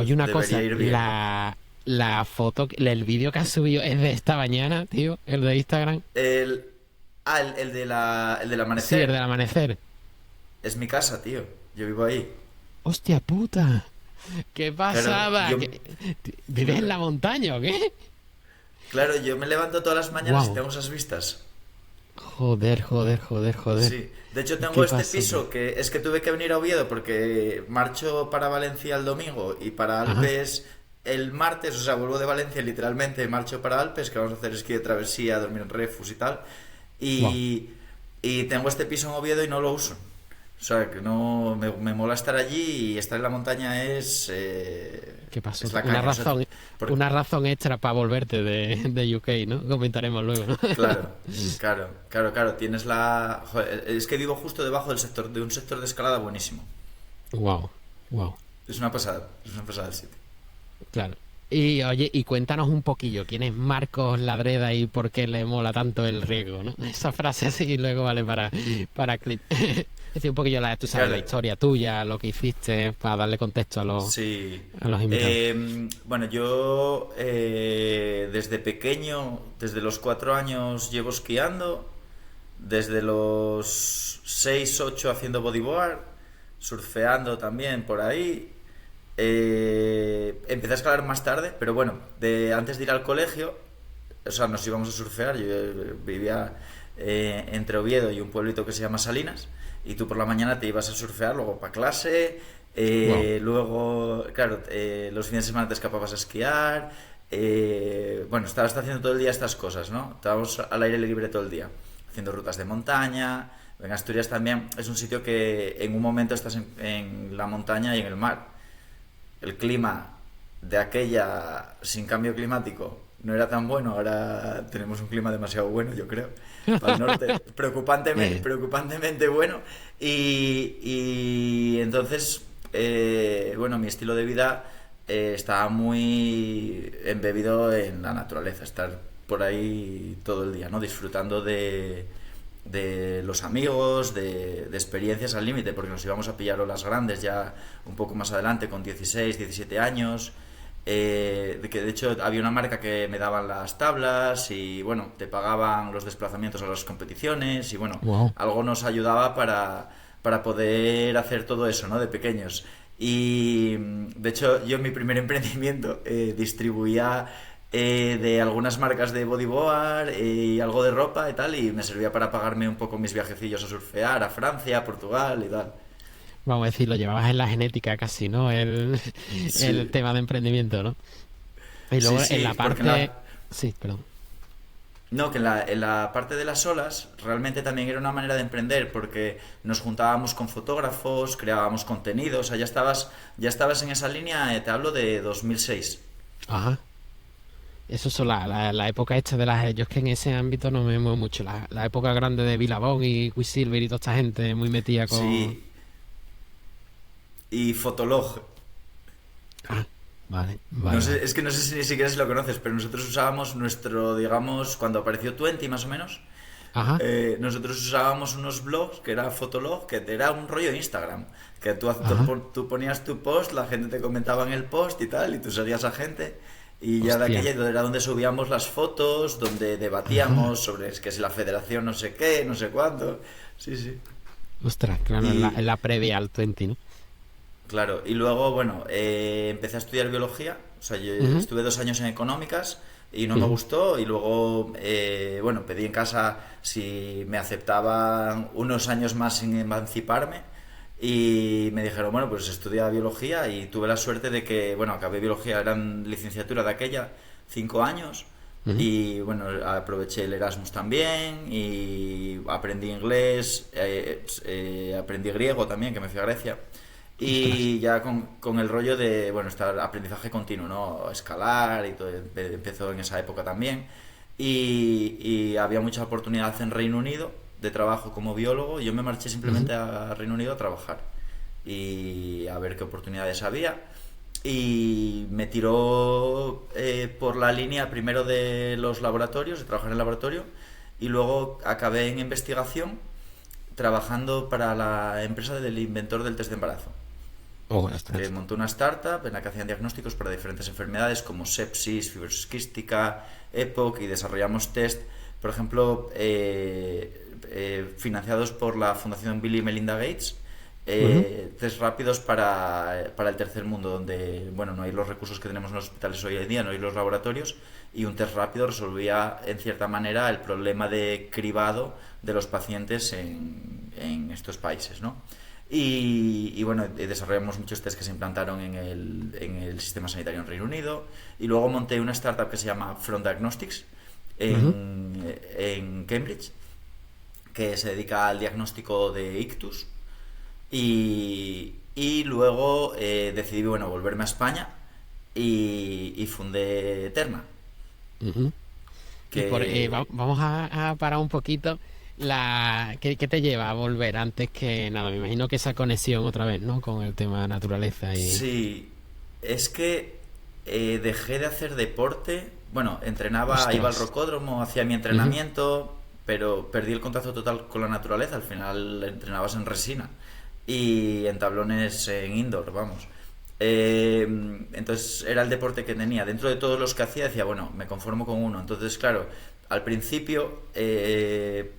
Oye, una debería cosa, ir bien. la foto, el vídeo que has subido es de esta mañana, tío, el de Instagram. El, el del Sí, el del amanecer. amanecer. Es mi casa, tío. Yo vivo ahí. ¡Hostia puta! ¡Qué Claro, pasada! ¿Vives en la claro, montaña o qué? claro, yo me levanto todas las mañanas y ¡Wow! tengo esas vistas. Joder, joder, joder, joder. Sí, de hecho tengo ¿Qué este pasada? piso que es que tuve que venir a Oviedo porque marcho para Valencia el domingo y para Ajá, Alpes el martes, o sea, vuelvo de Valencia literalmente, marcho para Alpes, que vamos a hacer esquí de travesía, dormir en refus y tal. wow. Y, y tengo este piso en Oviedo y no lo uso. O sea, que no me mola estar allí y estar en la montaña ¿Qué pasó? es la caña. O sea, por- Una razón extra para volverte de UK, ¿no? Comentaremos luego, ¿no? claro, claro, tienes la... Joder, es que vivo justo debajo del sector, de un sector de escalada buenísimo. Wow, wow. Es una pasada el sitio. Claro. Y oye, y cuéntanos un poquillo, ¿quién es Marcos Ladreda y por qué le mola tanto el riego, ¿no? Esa frase así luego vale para clip. Es decir, un poquillo tú sabes, la Claro, historia tuya, lo que hiciste, para darle contexto sí. a los invitados. Bueno, yo desde pequeño, desde los 4 años llevo esquiando, desde los 6 8 haciendo bodyboard, surfeando también por ahí. Empecé a escalar más tarde, pero bueno, antes de ir al colegio, o sea, nos íbamos a surfear. Yo vivía entre Oviedo y un pueblito que se llama Salinas, y tú por la mañana te ibas a surfear, luego para clase, Wow. luego, claro, los fines de semana te escapabas a esquiar. Bueno, estabas haciendo todo el día estas cosas, ¿no? Estábamos al aire libre todo el día, haciendo rutas de montaña. En Asturias también es un sitio que en un momento estás en la montaña y en el mar. El clima de aquella sin cambio climático no era tan bueno, ahora tenemos un clima demasiado bueno, yo creo, para el norte, Eh, preocupantemente bueno, y entonces, bueno, mi estilo de vida estaba muy embebido en la naturaleza, estar por ahí todo el día, ¿no? Disfrutando de los amigos, de experiencias al límite, porque nos íbamos a pillar olas grandes ya un poco más adelante, con 16 17 años. De que de hecho había una marca que me daban las tablas y bueno, te pagaban los desplazamientos a las competiciones y bueno, wow. algo nos ayudaba para poder hacer todo eso, ¿no? De pequeños. Y de hecho yo en mi primer emprendimiento distribuía de algunas marcas de bodyboard y algo de ropa y tal, y me servía para pagarme un poco mis viajecillos a surfear a Francia, a Portugal y tal. Vamos a decir, lo llevabas en la genética casi, ¿no? El Sí, tema de emprendimiento, ¿no? Y sí, luego en la sí, porque parte... Sí, perdón. no, que en la parte de las olas realmente también era una manera de emprender porque nos juntábamos con fotógrafos, creábamos contenido, o sea, ya estabas en esa línea, te hablo de 2006. Ajá. Eso son la época esta de las... Yo es que en ese ámbito no me muevo mucho. La época grande de Billabong y Quicksilver y toda esta gente muy metida con... Sí, y Fotolog. Ah, vale, No vale, sé, vale. es que no sé si ni siquiera si lo conoces, pero nosotros usábamos nuestro, digamos, cuando apareció Twenty más o menos, Ajá, nosotros usábamos unos blogs que era Fotolog, que era un rollo de Instagram, que ajá. tú ponías tu post, la gente te comentaba en el post y tal, y tú seguías a gente, y ya de Hostia. aquella era donde subíamos las fotos, donde Ajá. debatíamos sobre es que si la federación no sé qué, no sé cuándo, sí, sí. Ostras, claro, en Y la previa al 20, ¿no? claro, y luego, bueno, empecé a estudiar biología, o sea, yo Ujú, estuve 2 años en económicas y no me ujú. gustó y luego, bueno, pedí en casa si me aceptaban unos años más sin emanciparme y me dijeron, bueno, pues estudia biología y tuve la suerte de que, bueno, acabé biología, eran licenciatura de aquella, 5 años Ujú. y bueno, aproveché el Erasmus también y aprendí inglés, aprendí griego también, que me fui a Grecia. Ostras. Y ya con el rollo de, bueno, estar aprendizaje continuo, ¿no? Escalar y todo, empezó en esa época también. Y había mucha oportunidad en Reino Unido de trabajo como biólogo. Y yo me marché Ujú. simplemente a Reino Unido a trabajar y a ver qué oportunidades había. Y me tiró por la línea primero de los laboratorios, de trabajar en el laboratorio, y luego acabé en investigación trabajando para la empresa del inventor del test de embarazo. Oh, que ostras. montó una startup en la que hacían diagnósticos para diferentes enfermedades como sepsis, fibrosis quística, EPOC, y desarrollamos test, por ejemplo, financiados por la Fundación Bill y Melinda Gates, Ujú. test rápidos para el tercer mundo, donde bueno, no hay los recursos que tenemos en los hospitales hoy en día, no hay los laboratorios, y un test rápido resolvía en cierta manera el problema de cribado de los pacientes en estos países, ¿no? Y bueno, desarrollamos muchos test que se implantaron en el sistema sanitario en Reino Unido. Y luego monté una startup que se llama Front Diagnostics Ujú. en Cambridge, que se dedica al diagnóstico de ictus. Y luego decidí, bueno, volverme a España y fundé Eterna. Ujú. Y Que vamos a parar un poquito. ¿Qué te lleva a volver antes que nada? Me imagino que esa conexión otra vez, ¿no? Con el tema naturaleza y... sí, es que dejé de hacer deporte. Bueno, entrenaba, iba al Ostras. rocódromo, hacía mi Ujú. entrenamiento, pero perdí el contacto total con la naturaleza. Al final entrenabas en resina y en tablones en indoor, vamos. Eh, entonces era el deporte que tenía. Dentro de todos los que hacía decía, bueno, me conformo con uno. Entonces, claro, al principio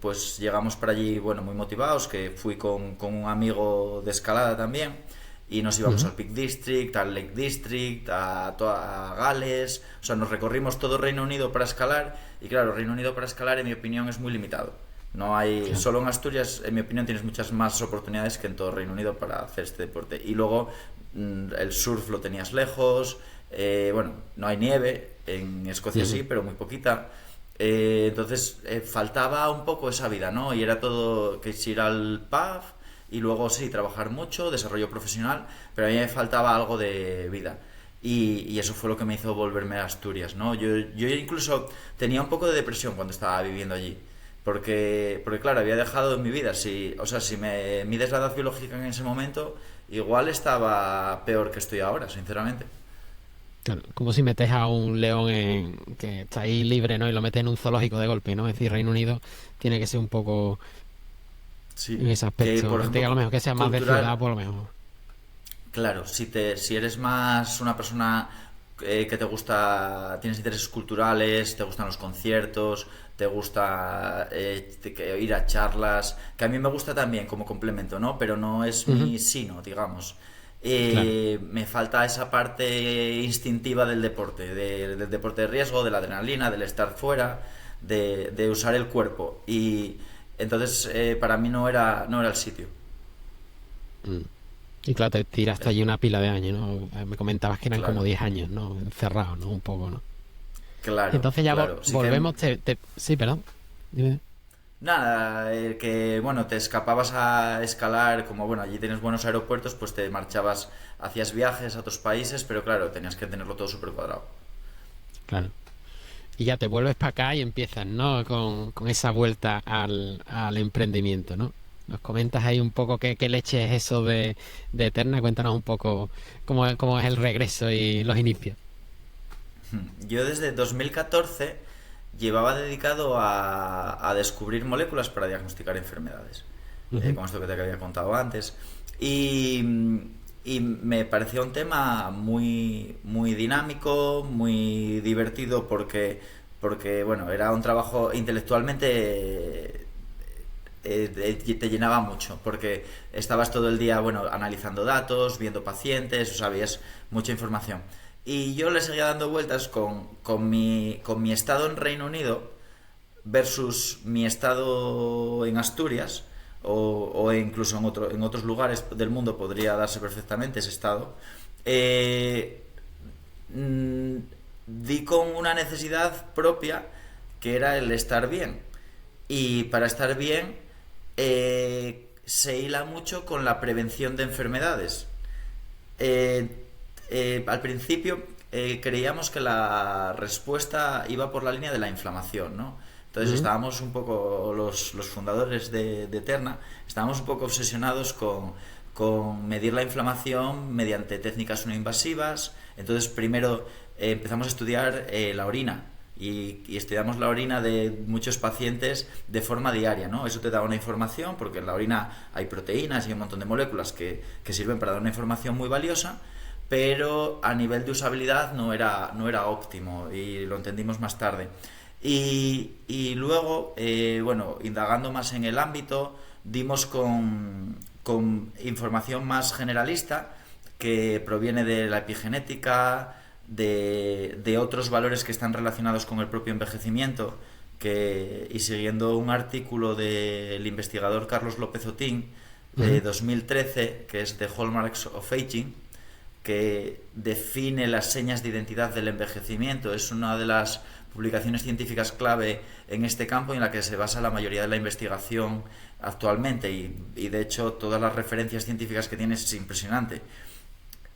pues llegamos para allí, bueno, muy motivados, que fui con un amigo de escalada también, y nos íbamos Ujú. al Peak District, al Lake District, a Gales, o sea, nos recorrimos todo Reino Unido para escalar, y claro, Reino Unido para escalar en mi opinión es muy limitado. No hay, Claro. solo en Asturias, en mi opinión, tienes muchas más oportunidades que en todo Reino Unido para hacer este deporte. Y luego el surf lo tenías lejos, bueno, no hay nieve, en Escocia sí, Ujú. pero muy poquita. Entonces faltaba un poco esa vida, ¿no? Y era todo que es ir al pub y luego sí, trabajar mucho, desarrollo profesional, pero a mí me faltaba algo de vida. Y eso fue lo que me hizo volverme a Asturias, ¿no? Yo incluso tenía un poco de depresión cuando estaba viviendo allí. Porque claro, había dejado en mi vida. Si, o sea, si me mides la edad biológica en ese momento, igual estaba peor que estoy ahora, sinceramente. Claro, como si metes a un león que está ahí libre, ¿no? Y lo metes en un zoológico de golpe, ¿no? Es decir, Reino Unido tiene que ser un poco en Sí. ese Que, aspecto. por Gente que a lo ejemplo, mejor que sea más de ciudad, cultural. por lo mejor. Claro, si eres más una persona que te gusta, tienes intereses culturales, te gustan los conciertos, te gusta ir a charlas, que a mí me gusta también como complemento, ¿no? Pero no es Ujú. mi sino, digamos. Claro. Me falta esa parte instintiva del deporte, del deporte de riesgo, de la adrenalina, del estar fuera, de usar el cuerpo. Y entonces para mí no era el sitio. Mm. Y claro, te tiraste allí una pila de años, ¿no? Me comentabas que eran como Claro, 10 años, ¿no? Encerrados, ¿no? Un poco, ¿no? claro, Entonces ya claro. Sí que volvemos, Sí, perdón. Dime. nada, que bueno, te escapabas a escalar, como bueno, allí tienes buenos aeropuertos, pues te marchabas, hacías viajes a otros países, pero claro, tenías que tenerlo todo súper cuadrado. Claro. Y ya te vuelves para acá y empiezas, ¿no? Con esa vuelta al emprendimiento, ¿no? Nos comentas ahí un poco qué leche es eso de Eterna. Cuéntanos un poco cómo es el regreso y los inicios. Yo desde 2014 llevaba dedicado a descubrir moléculas para diagnosticar enfermedades, Ujú. con esto que te había contado antes. Y me parecía un tema muy, muy dinámico, muy divertido, porque bueno, era un trabajo intelectualmente te llenaba mucho, porque estabas todo el día, bueno, analizando datos, viendo pacientes, o sea, habías mucha información. Y yo le seguía dando vueltas con mi estado en Reino Unido versus mi estado en Asturias, o incluso en otros lugares del mundo podría darse perfectamente ese estado. Eh, mm, Di con una necesidad propia que era el estar bien. Y para estar bien se hila mucho con la prevención de enfermedades. Eh, Al principio creíamos que la respuesta iba por la línea de la inflamación, ¿no? Entonces Ujú. estábamos un poco, los fundadores de Eterna, estábamos un poco obsesionados con medir la inflamación mediante técnicas no invasivas. Entonces primero empezamos a estudiar la orina y estudiamos la orina de muchos pacientes de forma diaria, ¿no? Eso te da una información, porque en la orina hay proteínas y un montón de moléculas que sirven para dar una información muy valiosa, pero a nivel de usabilidad no era óptimo, y lo entendimos más tarde. Y luego, bueno, indagando más en el ámbito, dimos con información más generalista que proviene de la epigenética, de otros valores que están relacionados con el propio envejecimiento, y siguiendo un artículo del investigador Carlos López Otín de 2013, que es The Hallmarks of Aging, que define las señas de identidad del envejecimiento. Es una de las publicaciones científicas clave en este campo, y en la que se basa la mayoría de la investigación actualmente, y de hecho todas las referencias científicas que tiene es impresionante.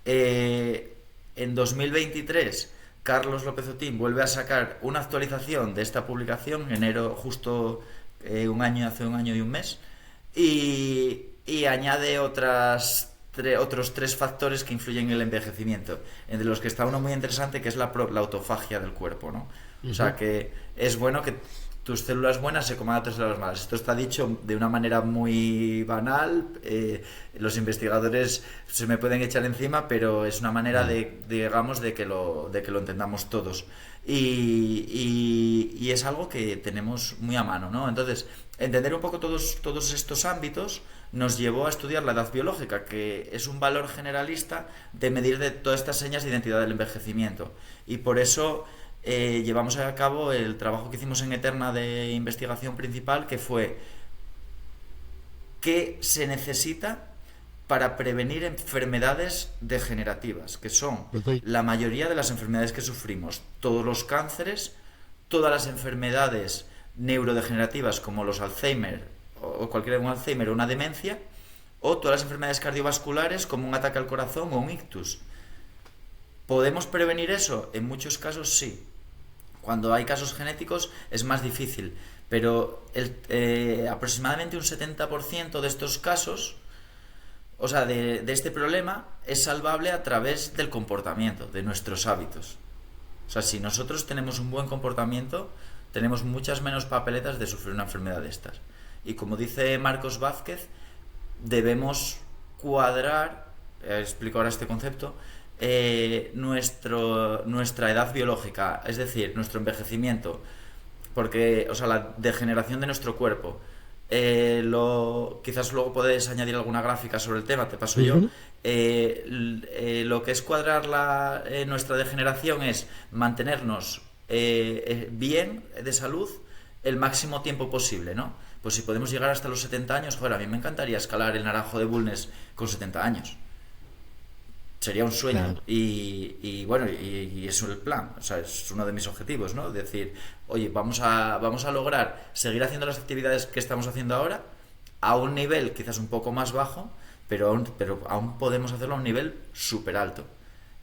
En 2023 Carlos López Otín vuelve a sacar una actualización de esta publicación, en enero, justo hace un año y un mes, y añade otros 3 factores que influyen en el envejecimiento, entre los que está uno muy interesante, que es la autofagia del cuerpo, ¿no? O sea, que es bueno que tus células buenas se coman a tus células malas. Esto está dicho de una manera muy banal, los investigadores se me pueden echar encima, pero es una manera digamos, de que lo entendamos todos. Y es algo que tenemos muy a mano, ¿no? Entonces, entender un poco todos estos ámbitos nos llevó a estudiar la edad biológica, que es un valor generalista de medir de todas estas señas de identidad del envejecimiento. Y por eso llevamos a cabo el trabajo que hicimos en Eterna de investigación principal, que fue qué se necesita para prevenir enfermedades degenerativas, que son la mayoría de las enfermedades que sufrimos, todos los cánceres, todas las enfermedades neurodegenerativas como los Alzheimer o cualquier Alzheimer o una demencia, o todas las enfermedades cardiovasculares como un ataque al corazón o un ictus. ¿Podemos prevenir eso? En muchos casos sí. Cuando hay casos genéticos es más difícil, pero aproximadamente un 70% de estos casos, o sea, de este problema, es salvable a través del comportamiento, de nuestros hábitos. O sea, si nosotros tenemos un buen comportamiento, tenemos muchas menos papeletas de sufrir una enfermedad de estas. Y como dice Marcos Vázquez, debemos cuadrar, explico ahora este concepto, nuestra edad biológica, es decir, nuestro envejecimiento, porque, o sea, la degeneración de nuestro cuerpo. Quizás luego podéis añadir alguna gráfica sobre el tema, te paso yo. Lo que es cuadrar nuestra degeneración es mantenernos bien de salud el máximo tiempo posible, ¿no? Pues si podemos llegar hasta los 70 años, joder, a mí me encantaría escalar el Naranjo de Bulnes con 70 años. Sería un sueño. Claro. Y bueno, y es el plan, o sea, es uno de mis objetivos, ¿no? Decir, oye, vamos a lograr seguir haciendo las actividades que estamos haciendo ahora a un nivel quizás un poco más bajo, pero aún podemos hacerlo a un nivel súper alto.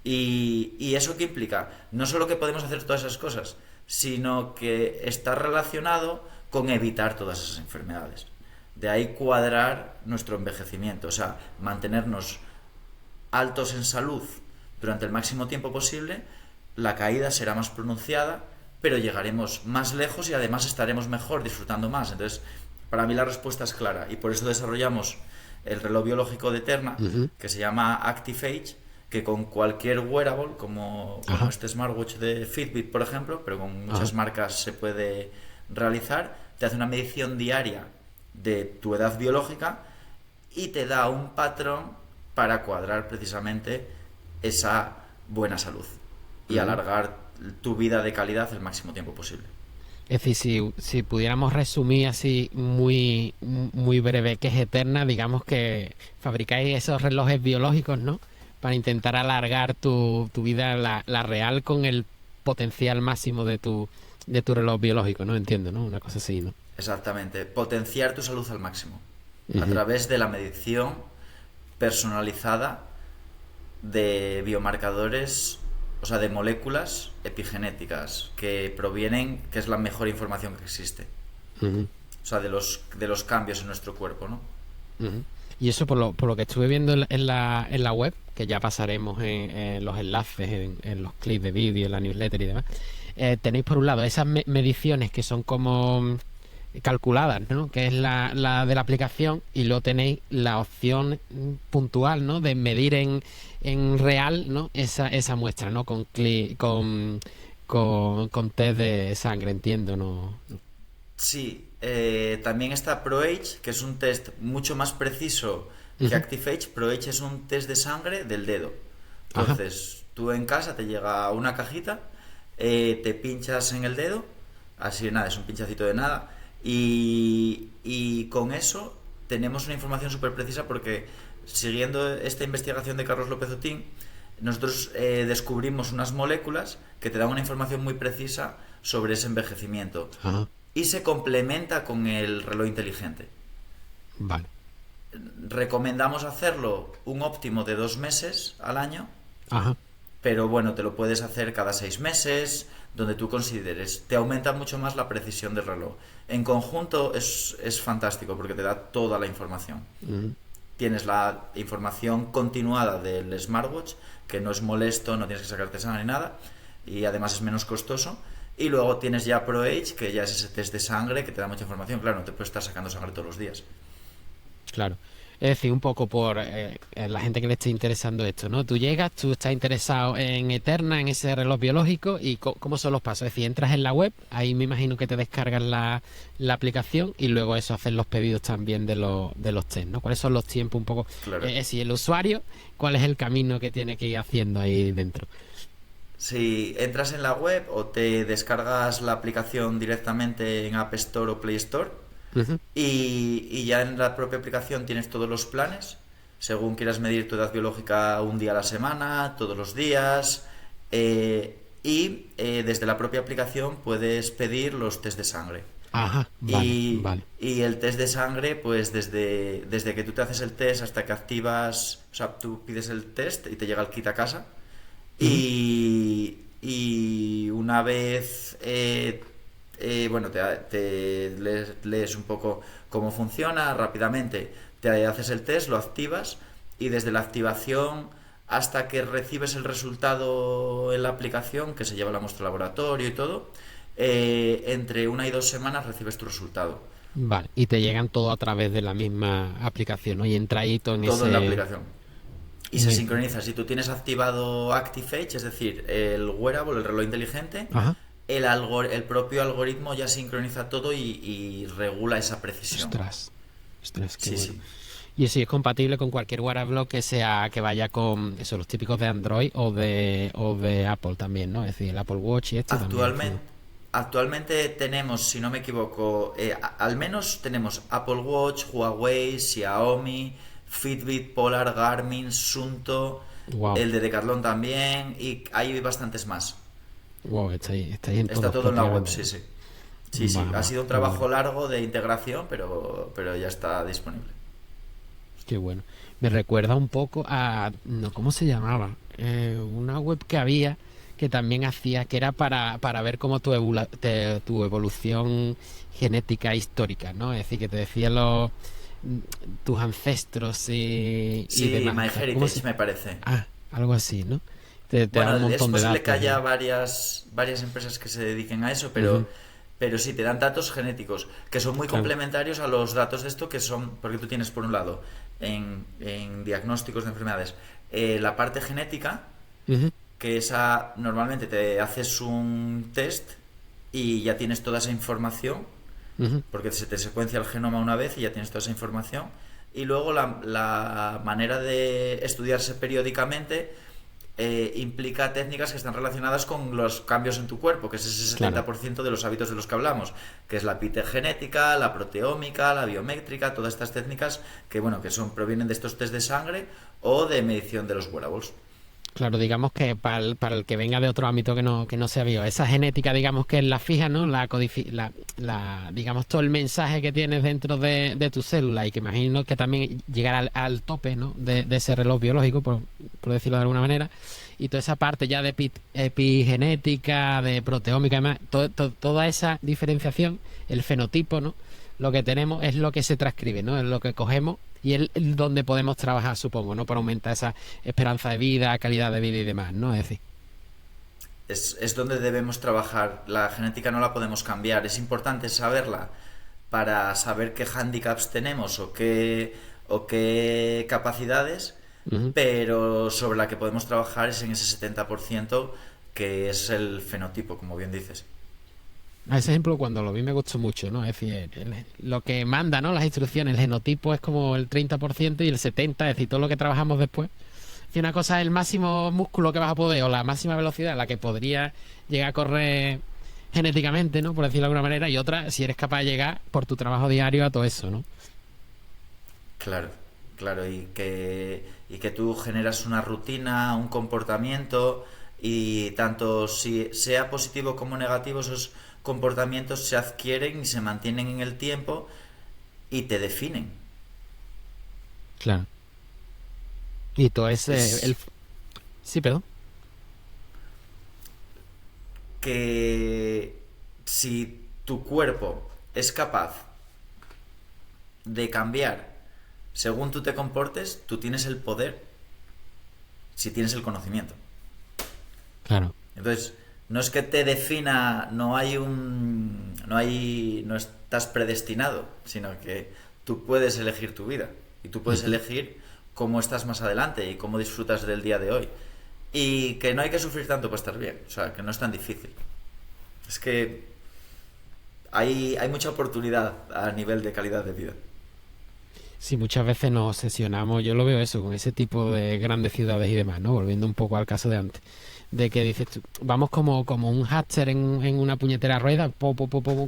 ¿Y eso qué implica? No solo que podemos hacer todas esas cosas, sino que está relacionado con evitar todas esas enfermedades. De ahí cuadrar nuestro envejecimiento, o sea, mantenernos altos en salud durante el máximo tiempo posible. La caída será más pronunciada, pero llegaremos más lejos y además estaremos mejor, disfrutando más. Entonces, para mí la respuesta es clara, y por eso desarrollamos el reloj biológico de Eterna, que se llama Active Age, que con cualquier wearable, como este smartwatch de Fitbit, por ejemplo, pero con muchas marcas se puede realizar, te hace una medición diaria de tu edad biológica y te da un patrón para cuadrar precisamente esa buena salud y alargar tu vida de calidad el máximo tiempo posible. Es decir, si pudiéramos resumir así muy, muy breve qué es Eterna, digamos que fabricáis esos relojes biológicos, ¿no? Para intentar alargar tu vida, la real, con el potencial máximo de tu reloj biológico, ¿no? Entiendo, ¿no? Una cosa así, ¿no? Exactamente. Potenciar tu salud al máximo a través de la medición personalizada de biomarcadores, o sea, de moléculas epigenéticas que provienen, que es la mejor información que existe. O sea, de los cambios en nuestro cuerpo, ¿no? Y eso, por lo que estuve viendo en la web, que ya pasaremos en los enlaces, en los clips de vídeo, en la newsletter y demás, tenéis por un lado esas mediciones que son como calculadas, ¿no? Que es la de la aplicación, y luego tenéis la opción puntual, ¿no? De medir en real, ¿no? Esa muestra, ¿no? Con test de sangre, entiendo, ¿no? Sí, también está ProAge, que es un test mucho más preciso que Ujú. ActiveAge. ProAge es un test de sangre del dedo. Ajá. Entonces, tú en casa te llega una cajita, te pinchas en el dedo, así nada, es un pinchacito de nada, y con eso tenemos una información súper precisa porque, siguiendo esta investigación de Carlos López Otín, nosotros descubrimos unas moléculas que te dan una información muy precisa sobre ese envejecimiento Ajá. y se complementa con el reloj inteligente. Vale. Recomendamos hacerlo un óptimo de 2 meses al año, Ajá. pero bueno, te lo puedes hacer cada 6 meses, donde tú consideres. Te aumenta mucho más la precisión del reloj. En conjunto es fantástico porque te da toda la información. Mm. Tienes la información continuada del smartwatch, que no es molesto, no tienes que sacarte sangre ni nada, y además es menos costoso. Y luego tienes ya ProAge, que ya es ese test de sangre que te da mucha información. Claro, no te puedes estar sacando sangre todos los días. Claro. Es decir, un poco por la gente que le esté interesando esto, ¿no? Tú llegas, tú estás interesado en Eterna, en ese reloj biológico, y cómo son los pasos. Es decir, entras en la web, ahí me imagino que te descargas la aplicación, y luego eso, haces los pedidos también de los test, ¿no? ¿Cuáles son los tiempos un poco? Claro. Es decir, el usuario, ¿cuál es el camino que tiene que ir haciendo ahí dentro? Si entras en la web o te descargas la aplicación directamente en App Store o Play Store, Ujú. y ya en la propia aplicación tienes todos los planes, según quieras medir tu edad biológica, un día a la semana, todos los días, desde la propia aplicación puedes pedir los test de sangre. Ajá, vale, Y, vale. y el test de sangre, pues desde que tú te haces el test hasta que activas, o sea, tú pides el test y te llega el kit a casa. Ujú. Y una vez, bueno, te lees un poco cómo funciona rápidamente, te haces el test, lo activas, y desde la activación hasta que recibes el resultado en la aplicación, que se lleva a la muestra al laboratorio y todo, entre 1 y 2 semanas recibes tu resultado. Vale, y te llegan todo a través de la misma aplicación, ¿no? Y entradito en Todo en la ese... aplicación. Y se sincroniza. Si tú tienes activado ActiveAge, es decir, el wearable, el reloj inteligente, Ajá. el propio algoritmo ya sincroniza todo y regula esa precisión. Ostras. Ostras, qué Sí, bueno. sí. Y eso es compatible con cualquier wearable que sea, que vaya con eso, los típicos de Android o de Apple también, ¿no? Es decir, el Apple Watch y esto también. Actualmente tenemos, si no me equivoco, al menos tenemos Apple Watch, Huawei, Xiaomi, Fitbit, Polar, Garmin, Sunto, Wow, el de Decathlon también, y hay bastantes más. wow, estáis en Está todos todo en la web, sí, prácticamente. sí. Sí, sí, ha Va, sido un qué bueno, trabajo largo de integración, pero ya está disponible. qué bueno. Me recuerda un poco a, no, ¿cómo se llamaba? Una web que había que también hacía, que era para ver cómo tu evolución genética histórica, ¿no? Es decir, que te decía tus ancestros y Sí, demás. O sea, ¿cómo MyHeritage se? me parece. Ah, algo así, ¿no? Te da Bueno, un es montón de posible que datos. haya varias empresas que se dediquen a eso, Ujú. pero sí, te dan datos genéticos que son muy Claro. complementarios a los datos de esto, que son, porque tú tienes por un lado en diagnósticos de enfermedades la parte genética, Ujú. que esa normalmente te haces un test y ya tienes toda esa información, Ujú. porque se te secuencia el genoma una vez y ya tienes toda esa información. Y luego la manera de estudiarse periódicamente implica técnicas que están relacionadas con los cambios en tu cuerpo, que es ese Claro. 70% de los hábitos de los que hablamos, que es la pitegenética, la proteómica, la biométrica, todas estas técnicas que, bueno, provienen de estos test de sangre o de medición de los wearables. Claro, digamos que para el que venga de otro ámbito que no sea bio, esa genética, digamos que es la fija, ¿no? Digamos, todo el mensaje que tienes dentro de tu célula, y que imagino que también llegará al tope, ¿no? De ese reloj biológico, por decirlo de alguna manera, y toda esa parte ya de epigenética, de proteómica y demás, toda esa diferenciación, el fenotipo, ¿no? Lo que tenemos es lo que se transcribe, ¿no? Es lo que cogemos y es donde podemos trabajar, supongo, ¿no? Para aumentar esa esperanza de vida, calidad de vida y demás, ¿no? Es decir, es donde debemos trabajar. La genética no la podemos cambiar. Es importante saberla para saber qué handicaps tenemos o qué capacidades, Ujú. pero sobre la que podemos trabajar es en ese 70% que es el fenotipo, como bien dices. A ese ejemplo, cuando lo vi me gustó mucho, ¿no? Es decir, lo que manda, ¿no? Las instrucciones, el genotipo es como el 30% y el 70%, es decir, todo lo que trabajamos después. Si una cosa es el máximo músculo que vas a poder o la máxima velocidad a la que podría llegar a correr genéticamente, ¿no? Por decirlo de alguna manera, y otra, si eres capaz de llegar por tu trabajo diario a todo eso, ¿no? Claro, claro, y que tú generas una rutina, un comportamiento, y tanto si sea positivo como negativo, esos comportamientos se adquieren y se mantienen en el tiempo y te definen. Claro. Y todo ese, Es sí, perdón. que si tu cuerpo es capaz de cambiar según tú te comportes, tú tienes el poder si tienes el conocimiento. Claro. Entonces, no es que te defina, no estás predestinado, sino que tú puedes elegir tu vida y tú puedes Ujú. elegir cómo estás más adelante y cómo disfrutas del día de hoy. Y que no hay que sufrir tanto para estar bien, o sea, que no es tan difícil. Es que hay mucha oportunidad a nivel de calidad de vida. Sí, muchas veces nos obsesionamos, yo lo veo eso, con ese tipo de grandes ciudades y demás, ¿no? Volviendo un poco al caso de antes, de que dices tú, vamos como un hámster en una puñetera rueda,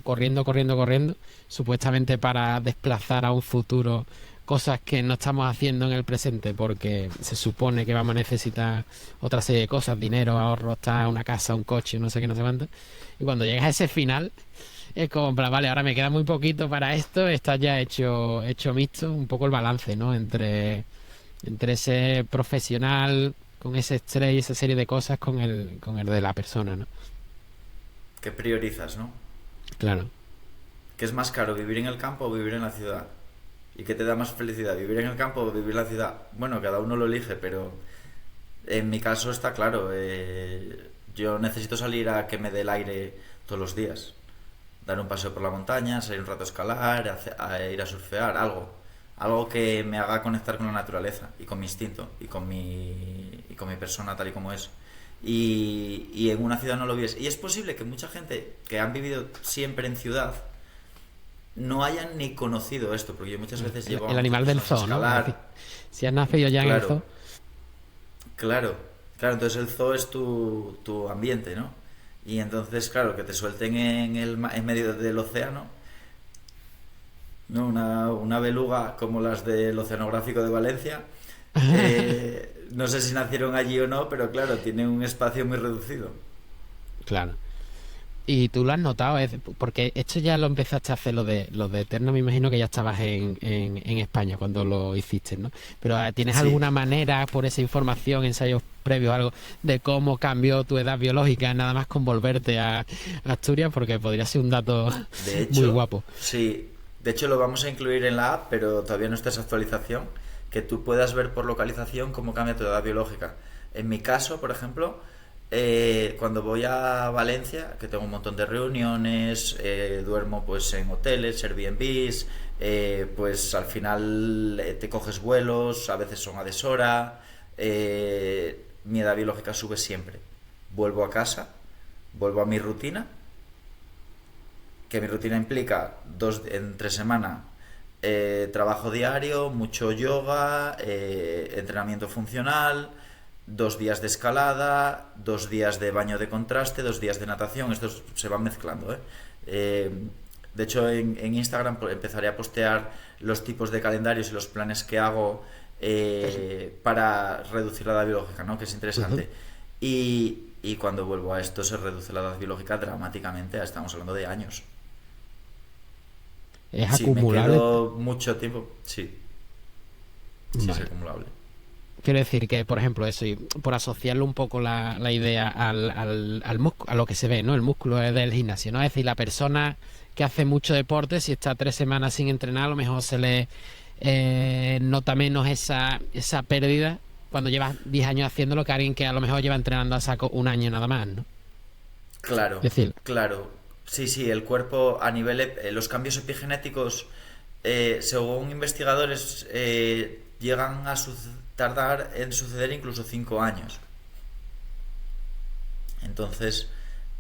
corriendo, corriendo, corriendo, supuestamente para desplazar a un futuro cosas que no estamos haciendo en el presente, porque se supone que vamos a necesitar otra serie de cosas, dinero, ahorro, hasta una casa, un coche, no sé qué, no sé cuánto. Y cuando llegas a ese final es como, en plan, vale, ahora me queda muy poquito para esto, está ya hecho mixto, un poco el balance, ¿no? Entre ese profesional con ese estrés y esa serie de cosas con el de la persona, ¿no? ¿Qué priorizas, no? Claro. ¿Qué es más caro, vivir en el campo o vivir en la ciudad? ¿Y qué te da más felicidad, vivir en el campo o vivir en la ciudad? Bueno, cada uno lo elige, pero en mi caso está claro. Yo necesito salir a que me dé el aire todos los días. Dar un paseo por la montaña, salir un rato a escalar, a ir a surfear, algo. Algo que me haga conectar con la naturaleza y con mi instinto y con mi persona tal y como es. Y en una ciudad no lo vives. Y es posible que mucha gente que han vivido siempre en ciudad no hayan ni conocido esto, porque yo muchas veces llevo a El muchas animal del personas a zoo, ¿no? Es decir, escalar. si has nacido ya en el Claro, zoo. claro, claro, entonces el zoo es tu ambiente, ¿no? Y entonces, claro, que te suelten en medio del océano, ¿no? Una beluga como las del Oceanográfico de Valencia. No sé si nacieron allí o no, pero claro, tienen un espacio muy reducido. Claro. Y tú lo has notado, porque esto ya lo empezaste a hacer, lo de Eterno, me imagino que ya estabas en España cuando lo hiciste, ¿no? Pero ¿tienes Sí, alguna manera, por esa información, ensayos previos, algo, de cómo cambió tu edad biológica nada más con volverte a Asturias? Porque podría ser un dato de muy hecho, guapo. sí. De hecho, lo vamos a incluir en la app, pero todavía no está esa actualización, que tú puedas ver por localización cómo cambia tu edad biológica. En mi caso, por ejemplo, cuando voy a Valencia, que tengo un montón de reuniones, duermo pues en hoteles, Airbnbs, pues al final te coges vuelos, a veces son a deshora, mi edad biológica sube siempre. Vuelvo a casa, vuelvo a mi rutina, que mi rutina implica entre semana trabajo diario, mucho yoga, entrenamiento funcional, 2 días de escalada, 2 días de baño de contraste, 2 días de natación, estos se van mezclando. Eh, de hecho, en Instagram empezaré a postear los tipos de calendarios y los planes que hago para reducir la edad biológica, ¿no? Que es Ujú. interesante. Y cuando vuelvo a esto se reduce la edad biológica dramáticamente, estamos hablando de años. Es Si me acumulable. quedo mucho tiempo, sí, sí es Vale. acumulable. Quiero decir que, por ejemplo, eso, y por asociarlo un poco la idea al músculo, a lo que se ve, ¿no? El músculo es del gimnasio, ¿no? Es decir, la persona que hace mucho deporte, si está 3 semanas sin entrenar, a lo mejor se le nota menos esa pérdida cuando llevas 10 años haciéndolo que alguien que a lo mejor lleva entrenando a saco un año nada más, ¿no? Claro, Es decir, claro. Sí, sí, el cuerpo a nivel... los cambios epigenéticos, según investigadores, llegan a tardar en suceder incluso 5 años. Entonces,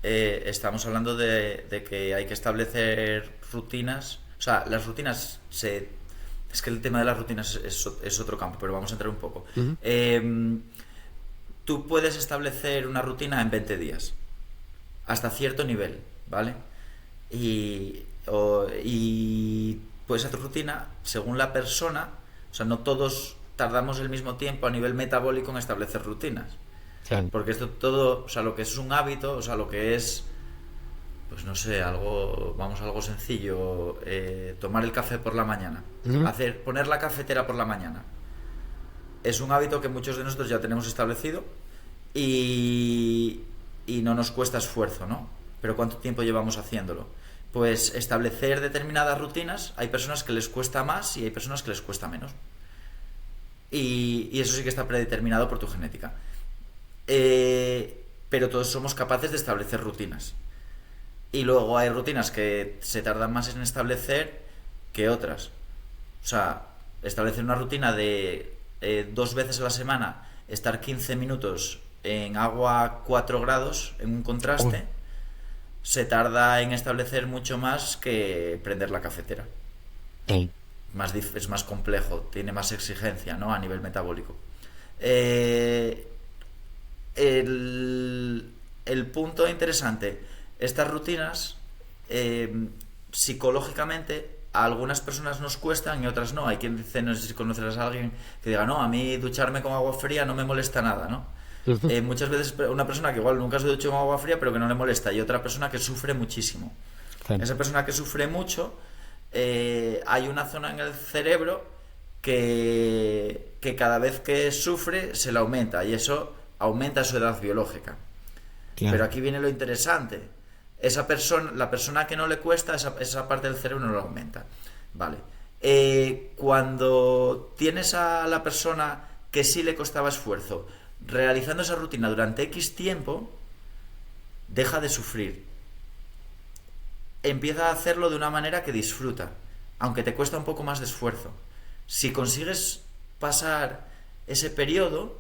estamos hablando de que hay que establecer rutinas. O sea, las rutinas se... Es que el tema de las rutinas es otro campo, pero vamos a entrar un poco. ujú, Tú puedes establecer una rutina en 20 días, hasta cierto nivel, ¿vale? Y puedes hacer rutina según la persona. O sea, no todos tardamos el mismo tiempo a nivel metabólico en establecer rutinas. claro, Porque esto todo, o sea, lo que es un hábito, o sea, lo que es, pues no sé, algo sencillo, tomar el café por la mañana, ujú, poner la cafetera por la mañana, es un hábito que muchos de nosotros ya tenemos establecido y, y no nos cuesta esfuerzo, ¿no? Pero ¿cuánto tiempo llevamos haciéndolo? Pues establecer determinadas rutinas, hay personas que les cuesta más y hay personas que les cuesta menos. Y eso sí que está predeterminado por tu genética. Pero todos somos capaces de establecer rutinas. Y luego hay rutinas que se tardan más en establecer que otras. O sea, establecer una rutina de 2 veces a la semana, estar 15 minutos en agua a 4 grados, en un uy, contraste, se tarda en establecer mucho más que prender la cafetera. ey, Es más complejo, tiene más exigencia, ¿no? A nivel metabólico. Eh, el punto interesante, estas rutinas, psicológicamente, a algunas personas nos cuestan y otras no. Hay quien dice, no sé si conocerás a alguien que diga, no, a mí ducharme con agua fría no me molesta nada, ¿no? ujú, Muchas veces una persona que igual nunca se duchó con agua fría pero que no le molesta, y otra persona que sufre muchísimo. claro, Esa persona que sufre mucho, hay una zona en el cerebro que cada vez que sufre se le aumenta, y eso aumenta su edad biológica. Pero claro, aquí viene lo interesante. La persona que no le cuesta, esa parte del cerebro no lo aumenta. Vale. Cuando tienes a la persona que sí le costaba esfuerzo realizando esa rutina durante X tiempo, deja de sufrir. Empieza a hacerlo de una manera que disfruta, aunque te cuesta un poco más de esfuerzo. Si consigues pasar ese periodo,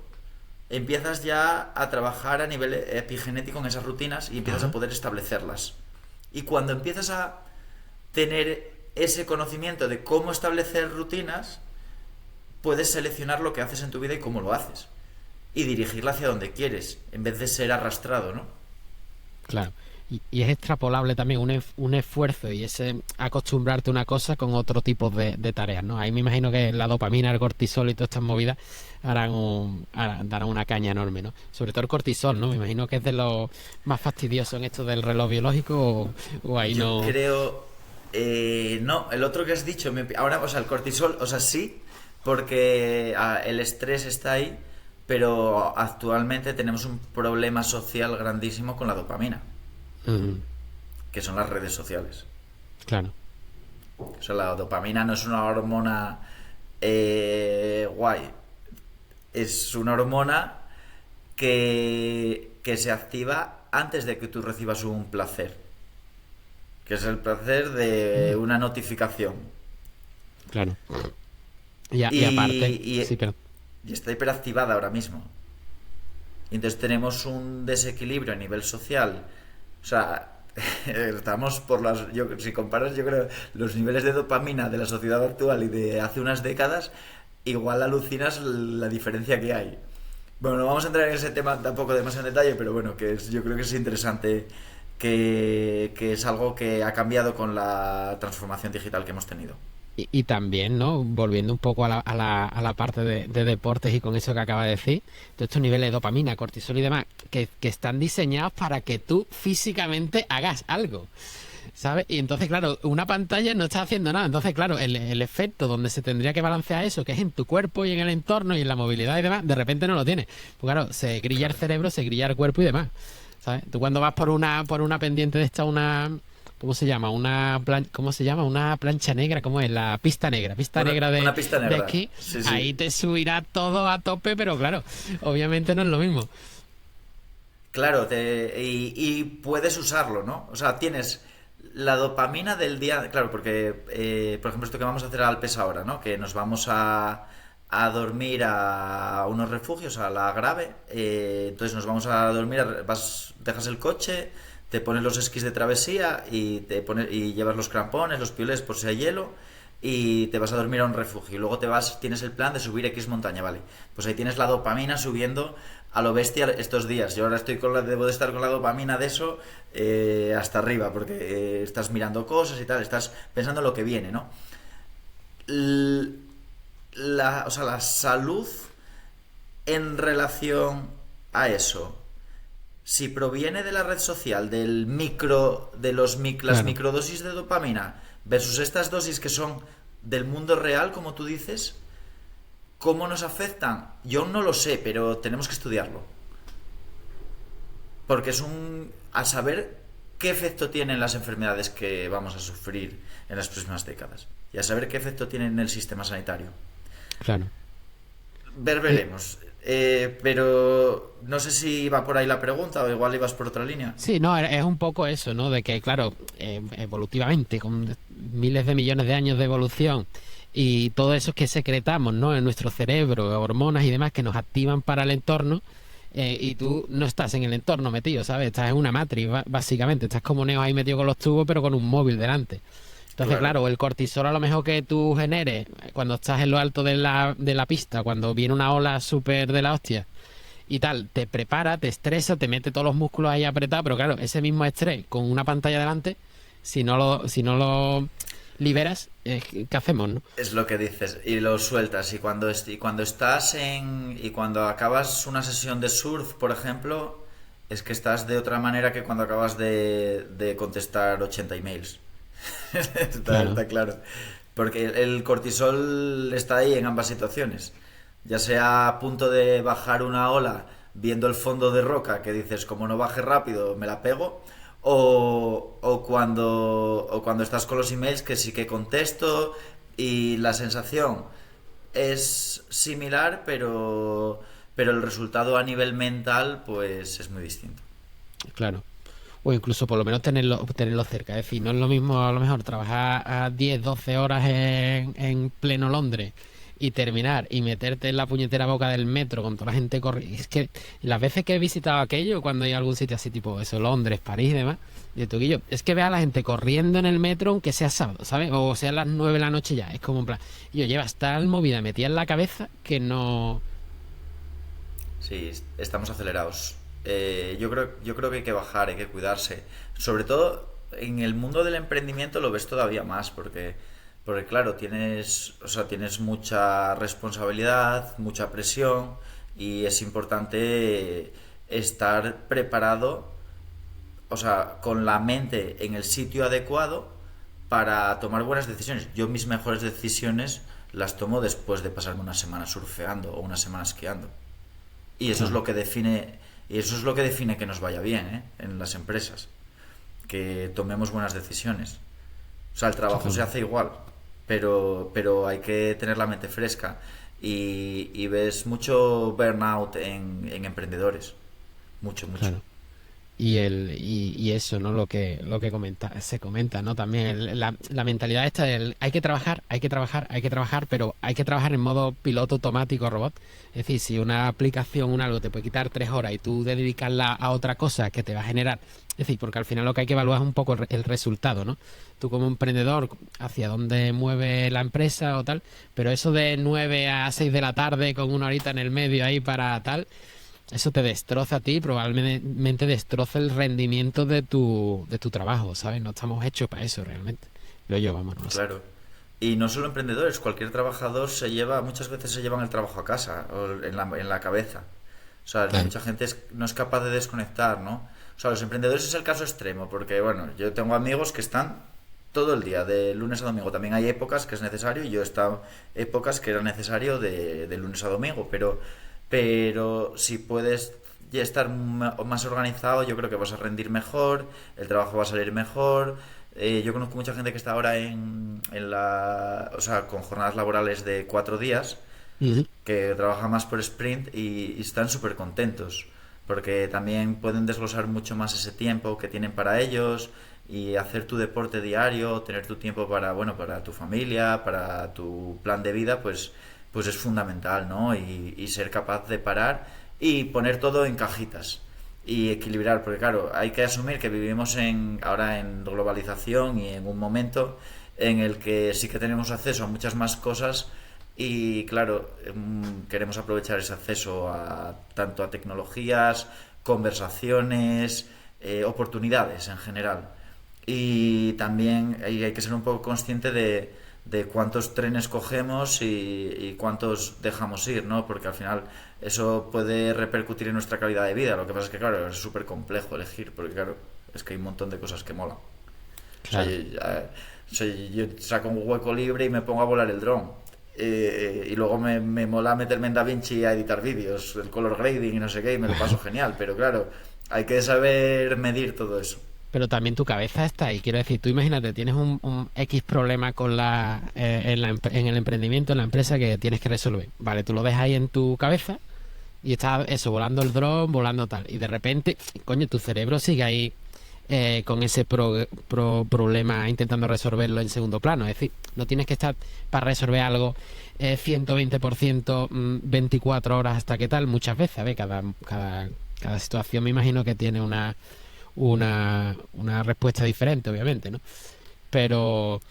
empiezas ya a trabajar a nivel epigenético en esas rutinas y empiezas a ajá, poder establecerlas. Y cuando empiezas a tener ese conocimiento de cómo establecer rutinas, puedes seleccionar lo que haces en tu vida y cómo lo haces. Y dirigirla hacia donde quieres, en vez de ser arrastrado, ¿no? claro. Y es extrapolable también un esfuerzo y ese acostumbrarte a una cosa con otro tipo de tareas, ¿no? Ahí me imagino que la dopamina, el cortisol y todas estas movidas darán una caña enorme, ¿no? Sobre todo el cortisol, ¿no? Me imagino que es de lo más fastidioso en esto del reloj biológico o ahí Yo no. creo... no, el otro que has dicho, ahora, o sea, el cortisol, o sea, sí, porque el estrés está ahí, pero actualmente tenemos un problema social grandísimo con la dopamina, Ujú, que son las redes sociales. claro, O sea, la dopamina no es una hormona guay, es una hormona que se activa antes de que tú recibas un placer, que es el placer de una notificación. claro. Y aparte, Y, sí, y, pero y está hiperactivada ahora mismo. Y entonces tenemos un desequilibrio a nivel social. O sea, estamos por las... si comparas, yo creo, los niveles de dopamina de la sociedad actual y de hace unas décadas, igual alucinas la diferencia que hay. Bueno, no vamos a entrar en ese tema tampoco demasiado en detalle, pero bueno, yo creo que es interesante, que es algo que ha cambiado con la transformación digital que hemos tenido. y también, ¿no? Volviendo un poco a la parte de deportes y con eso que acaba de decir, todos estos niveles de dopamina, cortisol y demás, que están diseñados para que tú físicamente hagas algo, ¿sabes? Y entonces, claro, una pantalla no está haciendo nada. Entonces, claro, el efecto donde se tendría que balancear eso, que es en tu cuerpo y en el entorno y en la movilidad y demás, de repente no lo tienes. Pues claro, se grilla el cerebro, se grilla el cuerpo y demás, ¿sabes? Tú cuando vas por una pendiente de esta, ¿cómo se llama? ¿Cómo se llama? Una plancha negra, ¿cómo es? La pista negra Una pista de negra. esquí. Sí, sí. Ahí te subirá todo a tope, pero claro, obviamente no es lo mismo. Claro, y puedes usarlo, ¿no? O sea, tienes la dopamina del día, claro, porque, por ejemplo, esto que vamos a hacer al PES ahora, ¿no? Que nos vamos a dormir a unos refugios, a la Grave, entonces nos vamos a dormir, dejas el coche, te pones los esquís de travesía y llevas los crampones, los piolés por si hay hielo y te vas a dormir a un refugio y luego tienes el plan de subir X montaña, vale, pues ahí tienes la dopamina subiendo a lo bestia estos días. Yo ahora debo de estar con la dopamina de eso hasta arriba porque estás mirando cosas y tal, estás pensando en lo que viene, ¿no? L- o sea, la salud en relación a eso, si proviene de la red social, las Claro, microdosis de dopamina versus estas dosis que son del mundo real, como tú dices, ¿cómo nos afectan? Yo no lo sé, pero tenemos que estudiarlo. Porque a saber qué efecto tienen las enfermedades que vamos a sufrir en las próximas décadas. Y a saber qué efecto tienen en el sistema sanitario. claro. Eh, Veremos. Pero no sé si iba por ahí la pregunta o igual ibas por otra línea. Sí, no, es un poco eso, ¿no? De que, claro, evolutivamente, con miles de millones de años de evolución y todo eso que secretamos, ¿no? En nuestro cerebro, hormonas y demás que nos activan para el entorno, y tú no estás en el entorno metido, ¿sabes? Estás en una matriz, básicamente. Estás como Neo ahí metido con los tubos, pero con un móvil delante. Entonces, Claro. claro, el cortisol a lo mejor que tú generes cuando estás en lo alto de la pista, cuando viene una ola súper de la hostia y tal, te prepara, te estresa, te mete todos los músculos ahí apretados, pero claro, ese mismo estrés con una pantalla delante, si no lo liberas, ¿qué hacemos, no? Es lo que dices. Y lo sueltas. Y cuando y cuando acabas una sesión de surf, por ejemplo, es que estás de otra manera que cuando acabas de contestar 80 emails. Claro, Está claro. Porque el cortisol está ahí en ambas situaciones. Ya sea a punto de bajar una ola viendo el fondo de roca que dices, como no baje rápido, me la pego. O cuando estás con los emails que sí que contesto y la sensación es similar, pero el resultado a nivel mental pues es muy distinto. claro. O incluso por lo menos tenerlo cerca. Es decir, no es lo mismo a lo mejor trabajar a 10 12 horas en pleno Londres y terminar y meterte en la puñetera boca del metro con toda la gente corriendo. Es que las veces que he visitado aquello, cuando hay algún sitio así tipo eso, Londres, París y demás, de Toquillo, es que ve a la gente corriendo en el metro aunque sea sábado, ¿sabes? O sea las 9 de la noche ya. Es como en plan, y yo llevas tal movida metida en la cabeza que no... Sí, estamos acelerados. Yo creo que hay que bajar, hay que cuidarse. Sobre todo en el mundo del emprendimiento lo ves todavía más, porque claro, o sea, tienes mucha responsabilidad, mucha presión y es importante estar preparado, o sea, con la mente en el sitio adecuado para tomar buenas decisiones. Yo mis mejores decisiones las tomo después de pasarme una semana surfeando o una semana esquiando. Y eso es Claro, lo que define, y eso es lo que define que nos vaya bien, ¿eh? En las empresas, que tomemos buenas decisiones. O sea, el trabajo se totalmente. hace igual, pero hay que tener la mente fresca. Y ves mucho burnout en emprendedores. Mucho, mucho. Claro. Y eso, ¿no? Lo que se comenta, ¿no? También la mentalidad esta del hay que trabajar, hay que trabajar, hay que trabajar, pero hay que trabajar en modo piloto automático robot. Es decir, si una aplicación, un algo te puede quitar 3 horas y tú dedicarla a otra cosa que te va a generar. Es decir, porque al final lo que hay que evaluar es un poco el resultado, ¿no? Tú como emprendedor, hacia dónde mueve la empresa o tal, pero eso de 9 a 6 de la tarde con una horita en el medio ahí para tal. Eso te destroza a ti, probablemente destroza el rendimiento de tu trabajo, ¿sabes? No estamos hechos para eso realmente. Yo, vamos, no lo sé. Claro. Y no solo emprendedores, cualquier trabajador muchas veces se llevan el trabajo a casa o en la cabeza. O sea, Claro, mucha gente no es capaz de desconectar, ¿no? O sea, los emprendedores es el caso extremo, porque bueno, yo tengo amigos que están todo el día, de lunes a domingo. También hay épocas que es necesario, y yo he estado épocas que era necesario de lunes a domingo, pero si puedes ya estar más organizado, yo creo que vas a rendir mejor, el trabajo va a salir mejor. Yo conozco mucha gente que está ahora o sea, con jornadas laborales de 4 días, ujú, que trabaja más por sprint y están súper contentos. porque también pueden desglosar mucho más ese tiempo que tienen para ellos y hacer tu deporte diario, tener tu tiempo para, bueno, para tu familia, para tu plan de vida, pues es fundamental, ¿no? Y ser capaz de parar y poner todo en cajitas y equilibrar, porque claro, hay que asumir que vivimos ahora en globalización y en un momento en el que sí que tenemos acceso a muchas más cosas y claro, queremos aprovechar ese acceso a tanto a tecnologías, conversaciones, oportunidades en general. Y también hay que ser un poco consciente de cuántos trenes cogemos y cuántos dejamos ir, ¿no? Porque al final eso puede repercutir en nuestra calidad de vida. Lo que pasa es que, claro, es súper complejo elegir, porque, claro, es que hay un montón de cosas que molan. O sea, Claro. yo saco un hueco libre y me pongo a volar el dron. Y luego me mola meterme en DaVinci a editar vídeos, el color grading y no sé qué, y me lo paso genial. Pero claro, hay que saber medir todo eso. Pero también tu cabeza está ahí. Quiero decir, tú imagínate, tienes un X problema con en el emprendimiento, en la empresa que tienes que resolver. Vale, tú lo ves ahí en tu cabeza y estás eso, volando el dron, volando tal. Y de repente, coño, tu cerebro sigue ahí con ese problema intentando resolverlo en segundo plano. Es decir, no tienes que estar para resolver algo 120%, 24 horas hasta que tal, muchas veces. A ver, cada situación me imagino que tiene una respuesta diferente, obviamente, ¿no? Pero,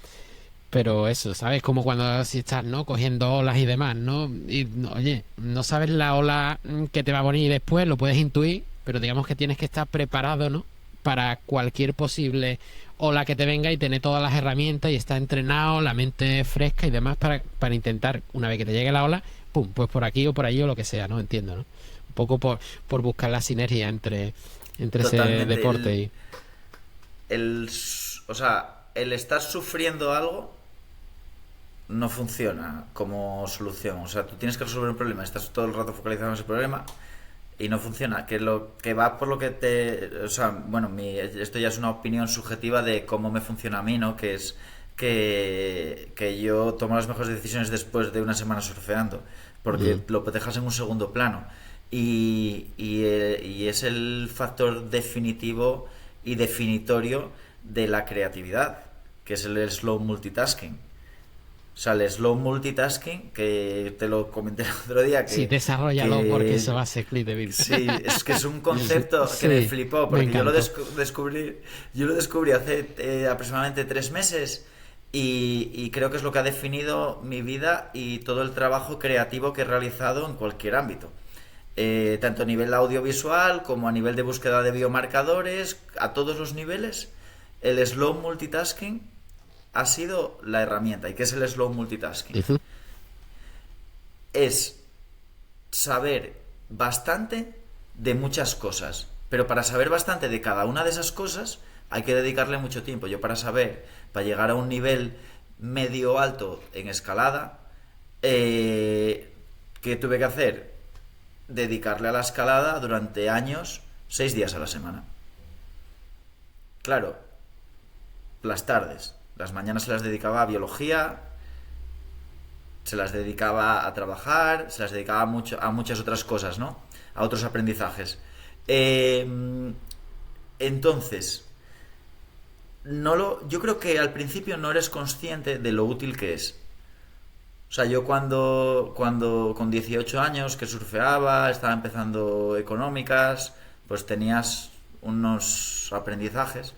pero eso, ¿sabes? Como cuando si estás, ¿no? Cogiendo olas y demás, ¿no? Y, oye, no sabes la ola que te va a venir después, lo puedes intuir, pero digamos que tienes que estar preparado, ¿no? Para cualquier posible ola que te venga y tener todas las herramientas y estar entrenado, la mente fresca y demás para intentar, una vez que te llegue la ola, pum, pues por aquí o por allí o lo que sea, ¿no? Entiendo, ¿no? Un poco por buscar la sinergia entre ese Totalmente. deporte y... El, o sea, el estar sufriendo algo no funciona como solución. O sea, tú tienes que resolver un problema, estás todo el rato focalizado en ese problema y no funciona. Que lo que va por lo que te... O sea, bueno, esto ya es una opinión subjetiva de cómo me funciona a mí, ¿no? Que es que yo tomo las mejores decisiones después de una semana surfeando, porque lo dejas en un segundo plano. Y es el factor definitivo y definitorio de la creatividad, que es el slow multitasking. O sea, el slow multitasking, que te lo comenté el otro día, Sí, desarrollalo porque eso va a ser clip de vídeo. sí, es que es un concepto que me Sí, flipó, me porque yo lo encantó. descubrí hace aproximadamente 3 meses y creo que es lo que ha definido mi vida y todo el trabajo creativo que he realizado en cualquier ámbito. Tanto a nivel audiovisual como a nivel de búsqueda de biomarcadores, a todos los niveles, el slow multitasking ha sido la herramienta. ¿Y qué es el slow multitasking? Ujú. Es saber bastante de muchas cosas, pero para saber bastante de cada una de esas cosas hay que dedicarle mucho tiempo. Yo para llegar a un nivel medio alto en escalada, ¿qué tuve que hacer? Dedicarle a la escalada durante años, 6 días a la semana. Claro, las tardes, las mañanas se las dedicaba a biología, se las dedicaba a trabajar, se las dedicaba a muchas otras cosas, ¿no? A otros aprendizajes. Entonces, yo creo que al principio no eres consciente de lo útil que es. O sea, yo cuando con 18 años que surfeaba, estaba empezando económicas, pues tenías unos aprendizajes,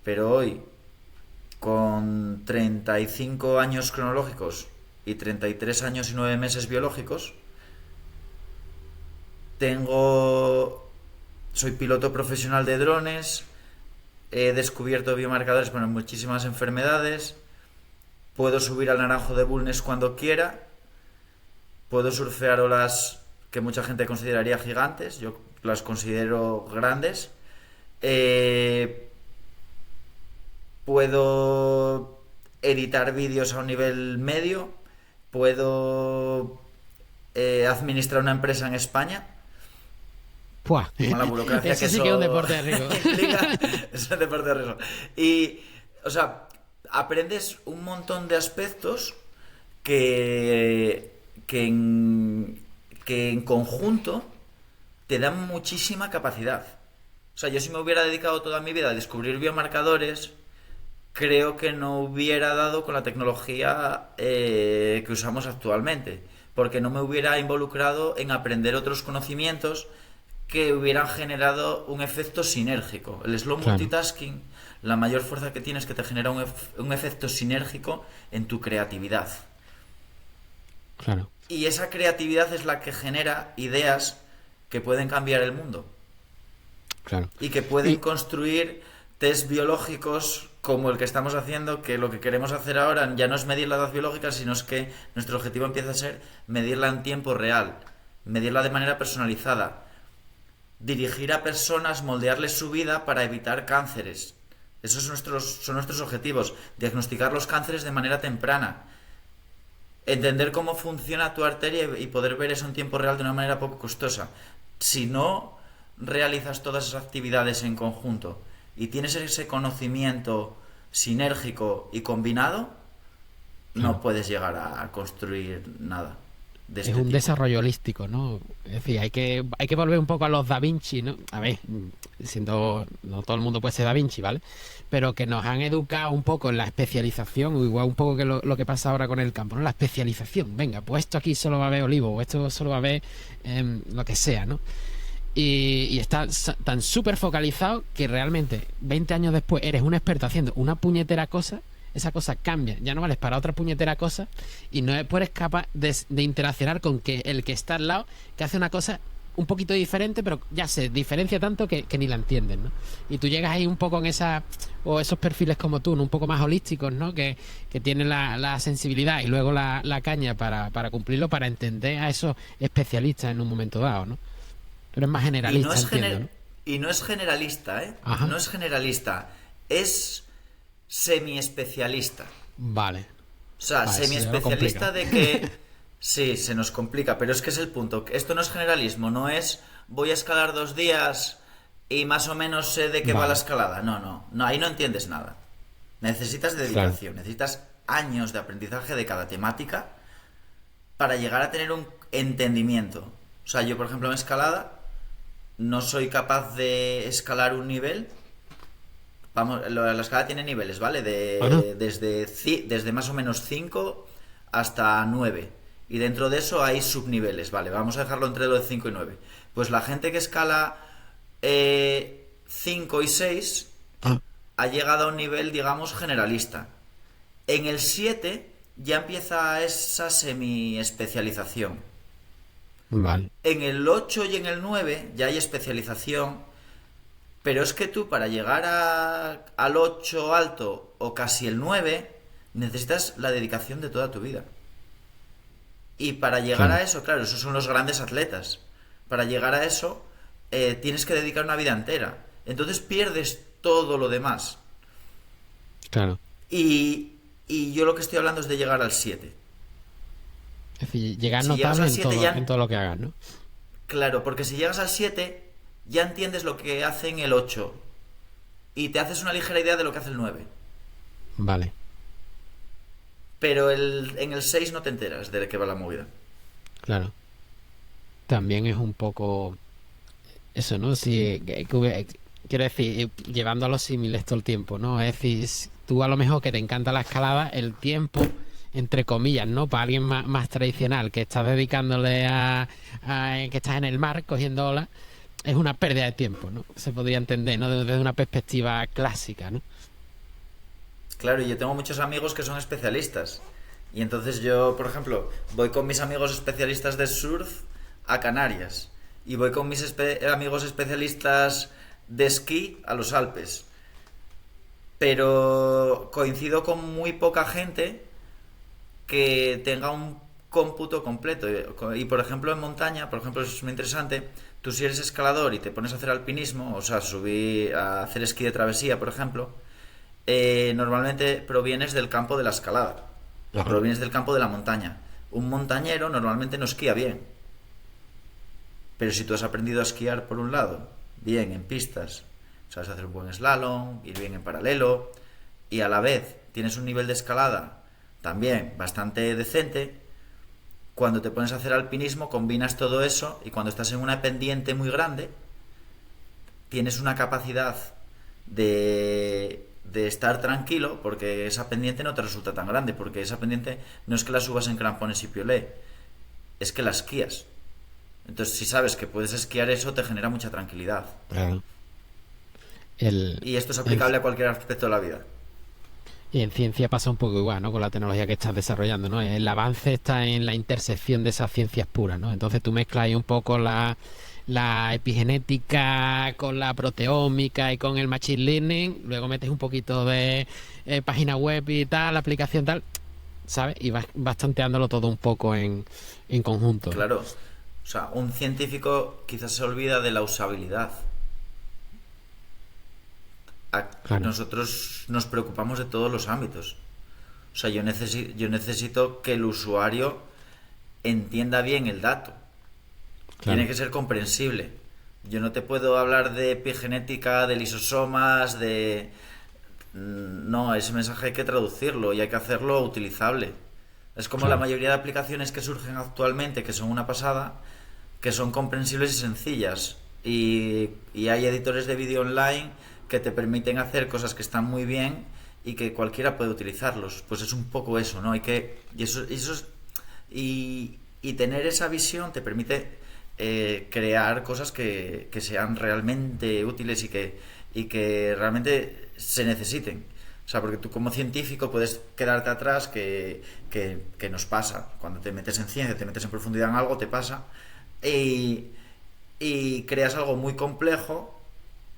pero hoy, con 35 años cronológicos y 33 años y 9 meses biológicos, soy piloto profesional de drones, he descubierto biomarcadores para muchísimas enfermedades, puedo subir al Naranjo de Bulnes cuando quiera, puedo surfear olas que mucha gente consideraría gigantes, yo las considero grandes, puedo editar vídeos a un nivel medio, puedo administrar una empresa en España Puah. con la burocracia que Eso sí que es un eso deporte de riesgo. implica. Es un deporte de riesgo. Y, o sea, aprendes un montón de aspectos que en conjunto te dan muchísima capacidad. O sea, yo si me hubiera dedicado toda mi vida a descubrir biomarcadores, creo que no hubiera dado con la tecnología que usamos actualmente, porque no me hubiera involucrado en aprender otros conocimientos que hubieran generado un efecto sinérgico. El slow Claro, multitasking, la mayor fuerza que tiene es que te genera un efecto sinérgico en tu creatividad. claro. Y esa creatividad es la que genera ideas que pueden cambiar el mundo Claro. y que pueden Y construir test biológicos como el que estamos haciendo, que lo que queremos hacer ahora ya no es medir la edad biológica, sino es que nuestro objetivo empieza a ser medirla en tiempo real, medirla de manera personalizada, dirigir a personas, moldearles su vida para evitar cánceres. Esos son nuestros objetivos, diagnosticar los cánceres de manera temprana, entender cómo funciona tu arteria y poder ver eso en tiempo real de una manera poco costosa. Si no realizas todas esas actividades en conjunto y tienes ese conocimiento sinérgico y combinado, no claro. puedes llegar a construir nada de Es este un tipo. desarrollo holístico, ¿no? Es decir, hay que volver un poco a los Da Vinci, ¿no? A ver, siendo, no todo el mundo puede ser Da Vinci, ¿vale? Pero que nos han educado un poco en la especialización, o igual un poco que lo que pasa ahora con el campo, ¿no? La especialización. Venga, pues esto aquí solo va a haber olivo, o esto solo va a haber lo que sea, ¿no? Y está tan súper focalizado que realmente 20 años después eres un experto haciendo una puñetera cosa, esa cosa cambia, ya no vales para otra puñetera cosa y no eres capaz de interaccionar con que el que está al lado, que hace una cosa un poquito diferente, pero ya se diferencia tanto que ni la entienden, ¿no? Y tú llegas ahí un poco en o esos perfiles como tú, ¿no? Un poco más holísticos, ¿no? Que tienen la sensibilidad y luego la caña para cumplirlo, para entender a esos especialistas en un momento dado, ¿no? Tú eres más Y no generalista, es entiendo, ¿no? y no es generalista, ¿eh? Ajá, No es generalista, es semi-especialista. vale. O sea, Vale, eso ya lo semi-especialista complica. de que sí, se nos complica, pero es que es el punto. Esto no es generalismo, no es voy a escalar 2 días y más o menos sé de qué va la Vale, escalada. No, no, no, ahí no entiendes nada. Necesitas claro. dedicación, necesitas años de aprendizaje de cada temática para llegar a tener un entendimiento. O sea, yo por ejemplo en escalada no soy capaz de escalar un nivel. Vamos, la escala tiene niveles, ¿vale? Ajá. Desde más o menos 5 hasta 9. Y dentro de eso hay subniveles, ¿vale? Vamos a dejarlo entre lo de 5 y 9. Pues la gente que escala 5 y 6 Ah, ha llegado a un nivel, digamos, generalista. En el 7 ya empieza esa semi-especialización. vale. En el 8 y en el 9 ya hay especialización. Pero es que tú para llegar al 8 alto o casi el 9 necesitas la dedicación de toda tu vida. Y para llegar Claro, a eso, claro, esos son los grandes atletas. Para llegar a eso tienes que dedicar una vida entera. Entonces pierdes todo lo demás. claro. Y yo lo que estoy hablando es de llegar al 7. Es decir, llegar Si llegas notable al 7 en ya... todo lo que hagas, ¿no? Claro, porque si llegas al 7 ya entiendes lo que hace en el 8 y te haces una ligera idea de lo que hace el 9. Vale, Pero en el 6 no te enteras de qué va la movida. claro. También es un poco eso, ¿no? Si, quiero decir, llevando a los símiles todo el tiempo, ¿no? Es decir, tú a lo mejor que te encanta la escalada, el tiempo, entre comillas, ¿no? Para alguien más tradicional que estás dedicándole que estás en el mar cogiendo olas, es una pérdida de tiempo, ¿no? Se podría entender, ¿no? Desde una perspectiva clásica, ¿no? Claro, y yo tengo muchos amigos que son especialistas. Y entonces yo, por ejemplo, voy con mis amigos especialistas de surf a Canarias. Y voy con mis amigos especialistas de esquí a los Alpes. Pero coincido con muy poca gente que tenga un cómputo completo. Y por ejemplo en montaña, por ejemplo, es muy interesante, tú si eres escalador y te pones a hacer alpinismo, o sea, subir a hacer esquí de travesía, por ejemplo, normalmente provienes del campo de la escalada, o Ajá. provienes del campo de la montaña. Un montañero normalmente no esquía bien, pero si tú has aprendido a esquiar por un lado, bien en pistas, sabes hacer un buen slalom, ir bien en paralelo, y a la vez tienes un nivel de escalada también bastante decente, Cuando te pones a hacer alpinismo, combinas todo eso y cuando estás en una pendiente muy grande, tienes una capacidad de estar tranquilo porque esa pendiente no te resulta tan grande, porque esa pendiente no es que la subas en crampones y piolé, es que la esquías. Entonces, si sabes que puedes esquiar eso, te genera mucha tranquilidad. Claro. Y esto es aplicable a cualquier aspecto de la vida. Y en ciencia pasa un poco igual, ¿no? Con la tecnología que estás desarrollando, ¿no? El avance está en la intersección de esas ciencias puras, ¿no? Entonces tú mezclas ahí un poco la epigenética con la proteómica y con el machine learning, luego metes un poquito de página web y tal, aplicación tal, ¿sabes? Y vas tanteándolo todo un poco en conjunto, ¿no? Claro. O sea, un científico quizás se olvida de la usabilidad. Claro. Nosotros nos preocupamos de todos los ámbitos. O sea, yo necesito que el usuario entienda bien el dato. Claro. Tiene que ser comprensible. Yo no te puedo hablar de epigenética, de lisosomas, de... No, ese mensaje hay que traducirlo y hay que hacerlo utilizable. Es como la Claro. mayoría de aplicaciones que surgen actualmente, que son una pasada, que son comprensibles y sencillas. Y hay editores de vídeo online que te permiten hacer cosas que están muy bien y que cualquiera puede utilizarlos. Pues es un poco eso, ¿no? Y tener esa visión te permite crear cosas que sean realmente útiles y que realmente se necesiten. O sea, porque tú como científico puedes quedarte atrás, que nos pasa. Cuando te metes en ciencia, te metes en profundidad en algo, te pasa. Y creas algo muy complejo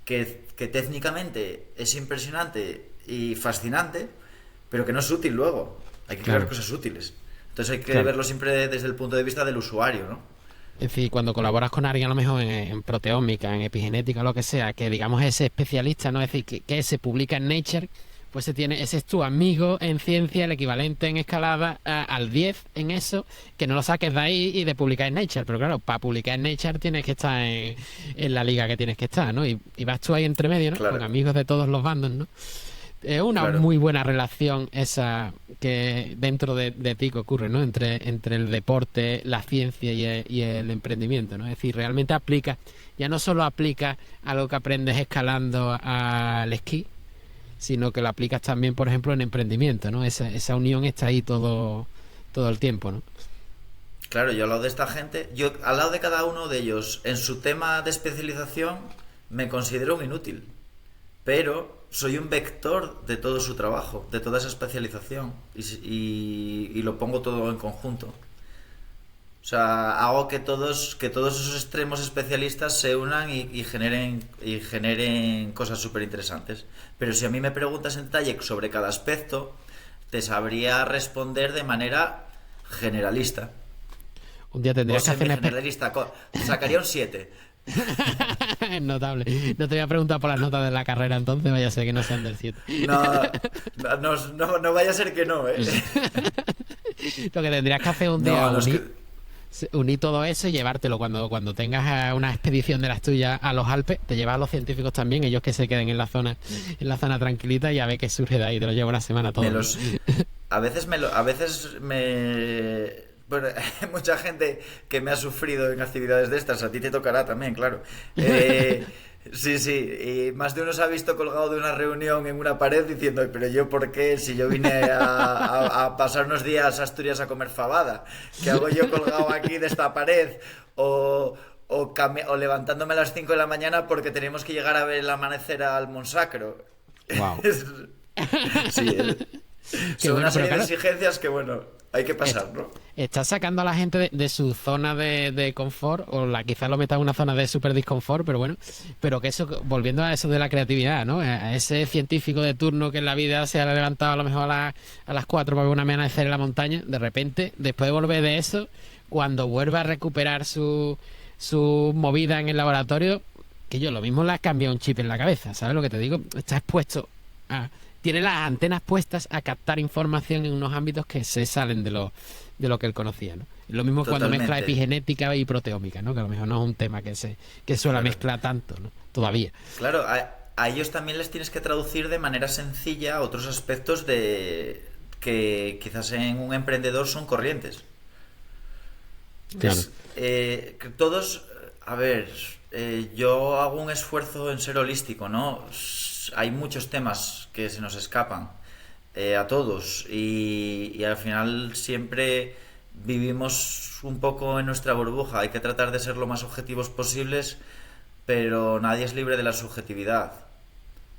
que técnicamente es impresionante y fascinante, pero que no es útil luego. Hay que crear Claro. cosas útiles. Entonces hay que Claro. verlo siempre desde el punto de vista del usuario, ¿no? Es decir, cuando colaboras con alguien a lo mejor en proteómica, en epigenética, lo que sea, que digamos ese especialista, ¿no? Es decir, que se publica en Nature, pues ese es tu amigo en ciencia, el equivalente en escalada al 10 en eso, que no lo saques de ahí y de publicar en Nature. Pero claro, para publicar en Nature tienes que estar en la liga que tienes que estar, ¿no? Y vas tú ahí entre medio, ¿no? Con Claro, amigos de todos los bandos, ¿no? Es una claro. muy buena relación esa que dentro de ti que ocurre, ¿no? Entre el deporte, la ciencia y el emprendimiento, ¿no? Es decir, realmente aplica, ya no solo aplica a lo que aprendes escalando al esquí, sino que lo aplicas también, por ejemplo, en emprendimiento, ¿no? Esa unión está ahí todo el tiempo, ¿no? Claro, yo al lado de esta gente, yo al lado de cada uno de ellos, en su tema de especialización, me considero un inútil. Pero soy un vector de todo su trabajo, de toda esa especialización. Y lo pongo todo en conjunto. O sea, hago que todos esos extremos especialistas se unan y generen cosas súper interesantes. Pero si a mí me preguntas en detalle sobre cada aspecto, te sabría responder de manera generalista. Un día O tendrías que hacerme... semi-generalista. Sacaría un 7. Es notable. No te voy a preguntar por las notas de la carrera entonces, vaya a ser que no sean del 7. No, no vaya a ser que no, ¿eh? Lo que tendrías que hacer un día No, no es que... unir todo eso y llevártelo cuando tengas una expedición de las tuyas a los Alpes, te llevas a los científicos también, ellos que se queden en la zona tranquilita y a ver qué surge de ahí, te lo llevo una semana todo. Me los... Bueno, hay mucha gente que me ha sufrido en actividades de estas, a ti te tocará también, claro. Sí, sí, y más de uno se ha visto colgado de una reunión en una pared diciendo, pero yo por qué, si yo vine a pasar unos días a Asturias a comer fabada, ¿qué hago yo colgado aquí de esta pared? O levantándome a las 5 de la mañana porque tenemos que llegar a ver el amanecer al Monsacro. Wow. Sí, Qué son bueno, una serie pero de claro, exigencias que, bueno, hay que pasar, ¿no? estás sacando a la gente de su zona de confort, o quizás lo metas en una zona de super disconfort, pero bueno, pero que eso, volviendo a eso de la creatividad, ¿no? A ese científico de turno que en la vida se ha levantado a lo mejor a las 4 para ver una amanecer en la montaña, de repente, después de volver de eso, cuando vuelva a recuperar su movida en el laboratorio, que yo lo mismo le ha cambiado un chip en la cabeza, ¿sabes lo que te digo? Está expuesto tiene las antenas puestas a captar información en unos ámbitos que se salen de lo que él conocía, ¿no? Lo mismo cuando mezcla Totalmente. epigenética y proteómica, ¿no? Que a lo mejor no es un tema que suele Claro. mezclar tanto, ¿no? Todavía. Claro, a ellos también les tienes que traducir de manera sencilla otros aspectos que quizás en un emprendedor son corrientes. Claro, Que todos, a ver, yo hago un esfuerzo en ser holístico, ¿no? Hay muchos temas que se nos escapan a todos y al final siempre vivimos un poco en nuestra burbuja. Hay que tratar de ser lo más objetivos posibles, pero nadie es libre de la subjetividad.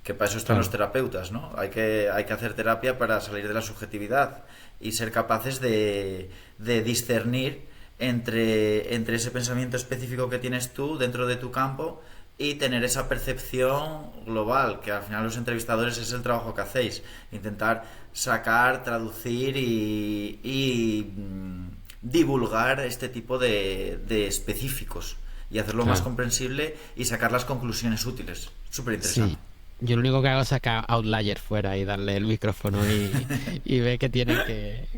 Que para eso están los claro, terapeutas, ¿no? Hay que hacer terapia para salir de la subjetividad y ser capaces de discernir entre ese pensamiento específico que tienes tú dentro de tu campo y tener esa percepción global, que al final los entrevistadores es el trabajo que hacéis, intentar sacar, traducir y divulgar este tipo de específicos y hacerlo más claro. comprensible y sacar las conclusiones útiles. Súper interesante. Sí. Yo lo único que hago es sacar Outlier fuera y darle el micrófono y ver qué tiene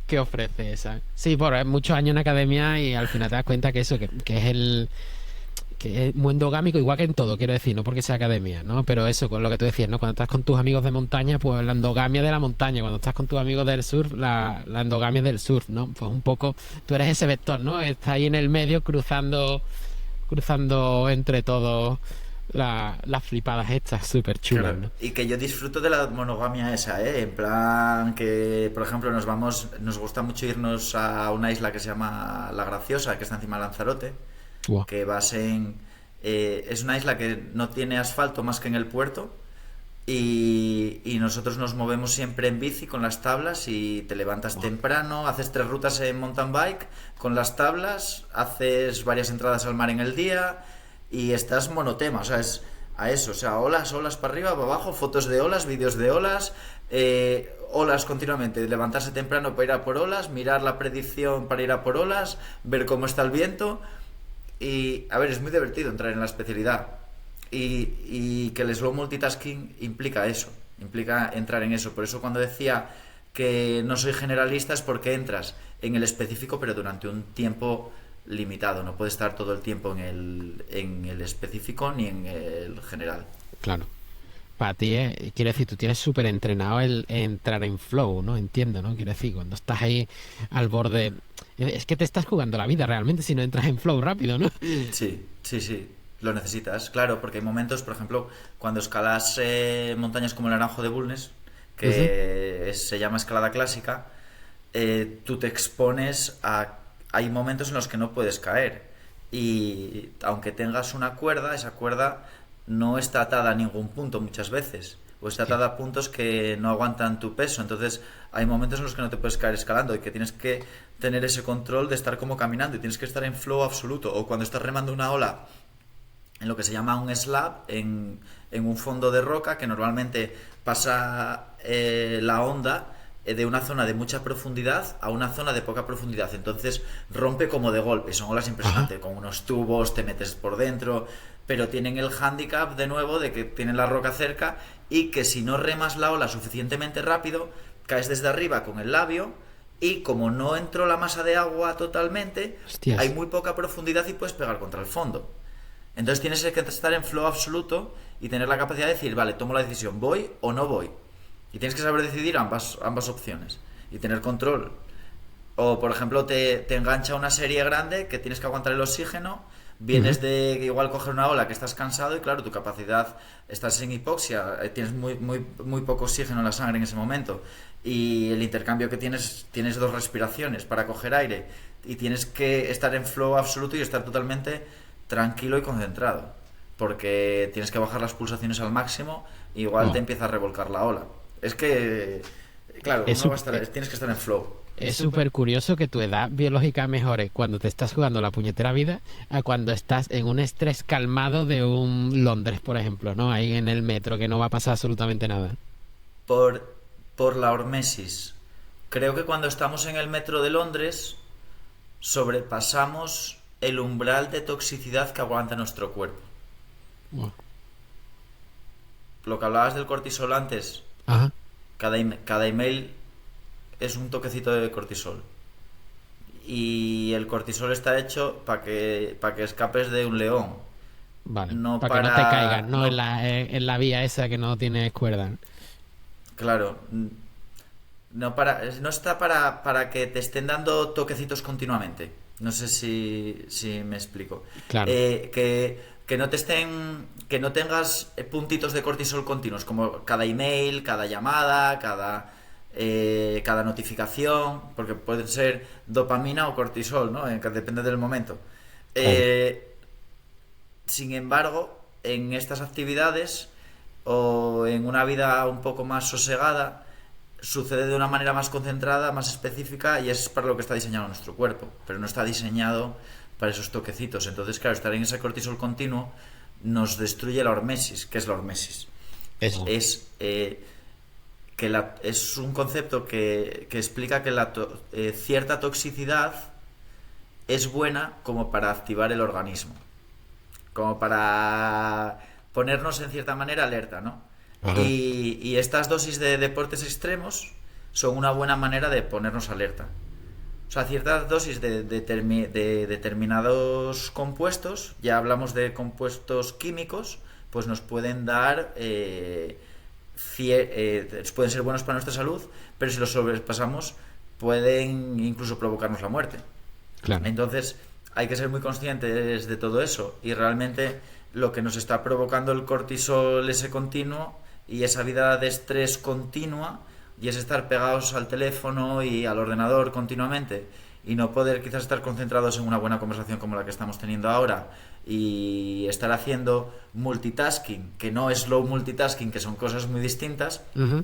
que ofrece esa. Sí, por muchos años en academia y al final te das cuenta que eso, que es que es muy endogámico, igual que en todo, quiero decir, no porque sea academia, ¿no? Pero eso, con lo que tú decías, ¿no? Cuando estás con tus amigos de montaña, pues la endogamia de la montaña, cuando estás con tus amigos del surf, la endogamia del surf, ¿no? Pues un poco, tú eres ese vector, ¿no? Está ahí en el medio cruzando entre todos las flipadas estas súper chulas, Claro, ¿no? y que yo disfruto de la monogamia esa, ¿eh? En plan que, por ejemplo, nos gusta mucho irnos a una isla que se llama La Graciosa, que está encima de Lanzarote, Buah. que vas en... es una isla que no tiene asfalto más que en el puerto y nosotros nos movemos siempre en bici con las tablas y te levantas Buah. temprano, haces 3 rutas en mountain bike con las tablas, haces varias entradas al mar en el día y estás monotema, o sea, es a eso, o sea, olas, olas para arriba, para abajo, fotos de olas, vídeos de olas, olas continuamente, levantarse temprano para ir a por olas, mirar la predicción para ir a por olas, ver cómo está el viento y, a ver, es muy divertido entrar en la especialidad. Y que el slow multitasking implica eso, implica entrar en eso. Por eso cuando decía que no soy generalista es porque entras en el específico, pero durante un tiempo limitado. No puedes estar todo el tiempo en el específico ni en el general. Claro. Para ti, quiero decir, tú tienes súper entrenado el entrar en flow, ¿no? Entiendo, ¿no? Quiero decir, cuando estás ahí al borde... Es que te estás jugando la vida realmente si no entras en flow rápido, ¿no? Sí, sí, sí. Lo necesitas, claro, porque hay momentos, por ejemplo, cuando escalas montañas como el Naranjo de Bulnes, Ujú. se llama escalada clásica, tú te expones a... Hay momentos en los que no puedes caer y aunque tengas una cuerda, esa cuerda no está atada a ningún punto muchas veces o está Hostia. atada a puntos que no aguantan tu peso, entonces hay momentos en los que no te puedes caer escalando y que tienes que tener ese control de estar como caminando y tienes que estar en flow absoluto, o cuando estás remando una ola en lo que se llama un slab, en un fondo de roca que normalmente pasa la onda de una zona de mucha profundidad a una zona de poca profundidad. Entonces rompe como de golpe. Son olas Ajá. impresionantes. Con unos tubos te metes por dentro. Pero tienen el hándicap de nuevo de que tienen la roca cerca y que si no remas la ola suficientemente rápido, caes desde arriba con el labio y como no entró la masa de agua totalmente, hay Hostias. muy poca profundidad y puedes pegar contra el fondo. Entonces tienes que estar en flow absoluto y tener la capacidad de decir, vale, tomo la decisión, voy o no voy. Y tienes que saber decidir ambas opciones y tener control. O, por ejemplo, te engancha una serie grande que tienes que aguantar el oxígeno, Ujú. vienes de igual coger una ola que estás cansado y claro, tu capacidad, estás en hipoxia, tienes muy poco oxígeno en la sangre en ese momento y el intercambio que tienes 2 respiraciones para coger aire y tienes que estar en flow absoluto y estar totalmente tranquilo y concentrado porque tienes que bajar las pulsaciones al máximo y igual te Wow. empieza a revolcar la ola. Es que, claro, Es, uno va a sup- estar, tienes que estar en flow. es súper curioso que tu edad biológica mejore cuando te estás jugando la puñetera vida a cuando estás en un estrés calmado de un Londres, por ejemplo, ¿no? Ahí en el metro, que no va a pasar absolutamente nada. Por, por la hormesis. Creo que cuando estamos en el metro de Londres sobrepasamos el umbral de toxicidad que aguanta nuestro cuerpo. Wow. Lo que hablabas del cortisol antes, Ajá. cada email es un toquecito de cortisol. Y el cortisol está hecho para que escapes de un león, Vale. no Para que no te caigas, para... ¿no? No, En la vía esa que no tiene cuerda. claro, no está para que te estén dando toquecitos continuamente. No sé si me explico. Claro. Que no te estén, que no tengas puntitos de cortisol continuos, como cada email, cada llamada, cada notificación, porque pueden ser dopamina o cortisol, ¿no? Que depende del momento. Claro. Sin embargo, en estas actividades o en una vida un poco más sosegada, sucede de una manera más concentrada, más específica, y es para lo que está diseñado nuestro cuerpo, pero no está diseñado para esos toquecitos. Entonces, claro, estar en ese cortisol continuo nos destruye la hormesis. ¿Qué es la hormesis? Eso. Es un concepto que explica que cierta toxicidad es buena como para activar el organismo, como para ponernos en cierta manera alerta, ¿no? Ajá. Y estas dosis de deportes extremos son una buena manera de ponernos alerta. O sea, ciertas dosis de determinados compuestos, ya hablamos de compuestos químicos, pues nos pueden dar, pueden ser buenos para nuestra salud, pero si los sobrepasamos pueden incluso provocarnos la muerte. Claro. Entonces hay que ser muy conscientes de todo eso, y realmente lo que nos está provocando el cortisol ese continuo y esa vida de estrés continua, y es estar pegados al teléfono y al ordenador continuamente y no poder quizás estar concentrados en una buena conversación como la que estamos teniendo ahora, y estar haciendo multitasking, que no es slow multitasking, que son cosas muy distintas. Ujú.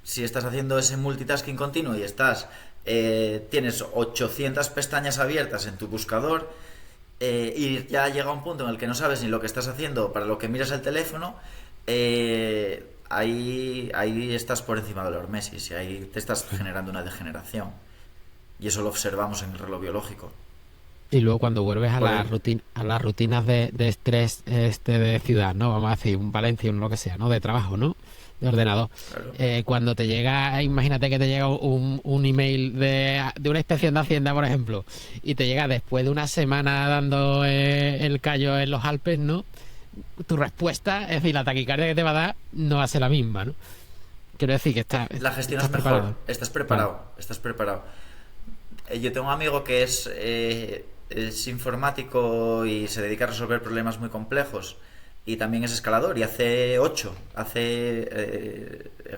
Si estás haciendo ese multitasking continuo y tienes 800 pestañas abiertas en tu buscador, y ya llega un punto en el que no sabes ni lo que estás haciendo para lo que miras el teléfono, ahí estás por encima de la hormesis y ahí te estás generando una degeneración. Y eso lo observamos en el reloj biológico. Y luego cuando vuelves a Por las el- a las rutinas de estrés de ciudad, ¿no? Vamos a decir, un Valencia, un lo que sea, ¿no? De trabajo, ¿no? De ordenador. Claro. Cuando te llega, imagínate que te llega un email de una inspección de Hacienda, por ejemplo, y te llega después de una semana dando el callo en los Alpes, ¿no? Tu respuesta, es decir, la taquicardia que te va a dar no va a ser la misma, ¿no? Quiero decir que La estás gestionas mejor, preparado. estás Claro. preparado, estás preparado. Yo tengo un amigo que es informático y se dedica a resolver problemas muy complejos, y también es escalador y hace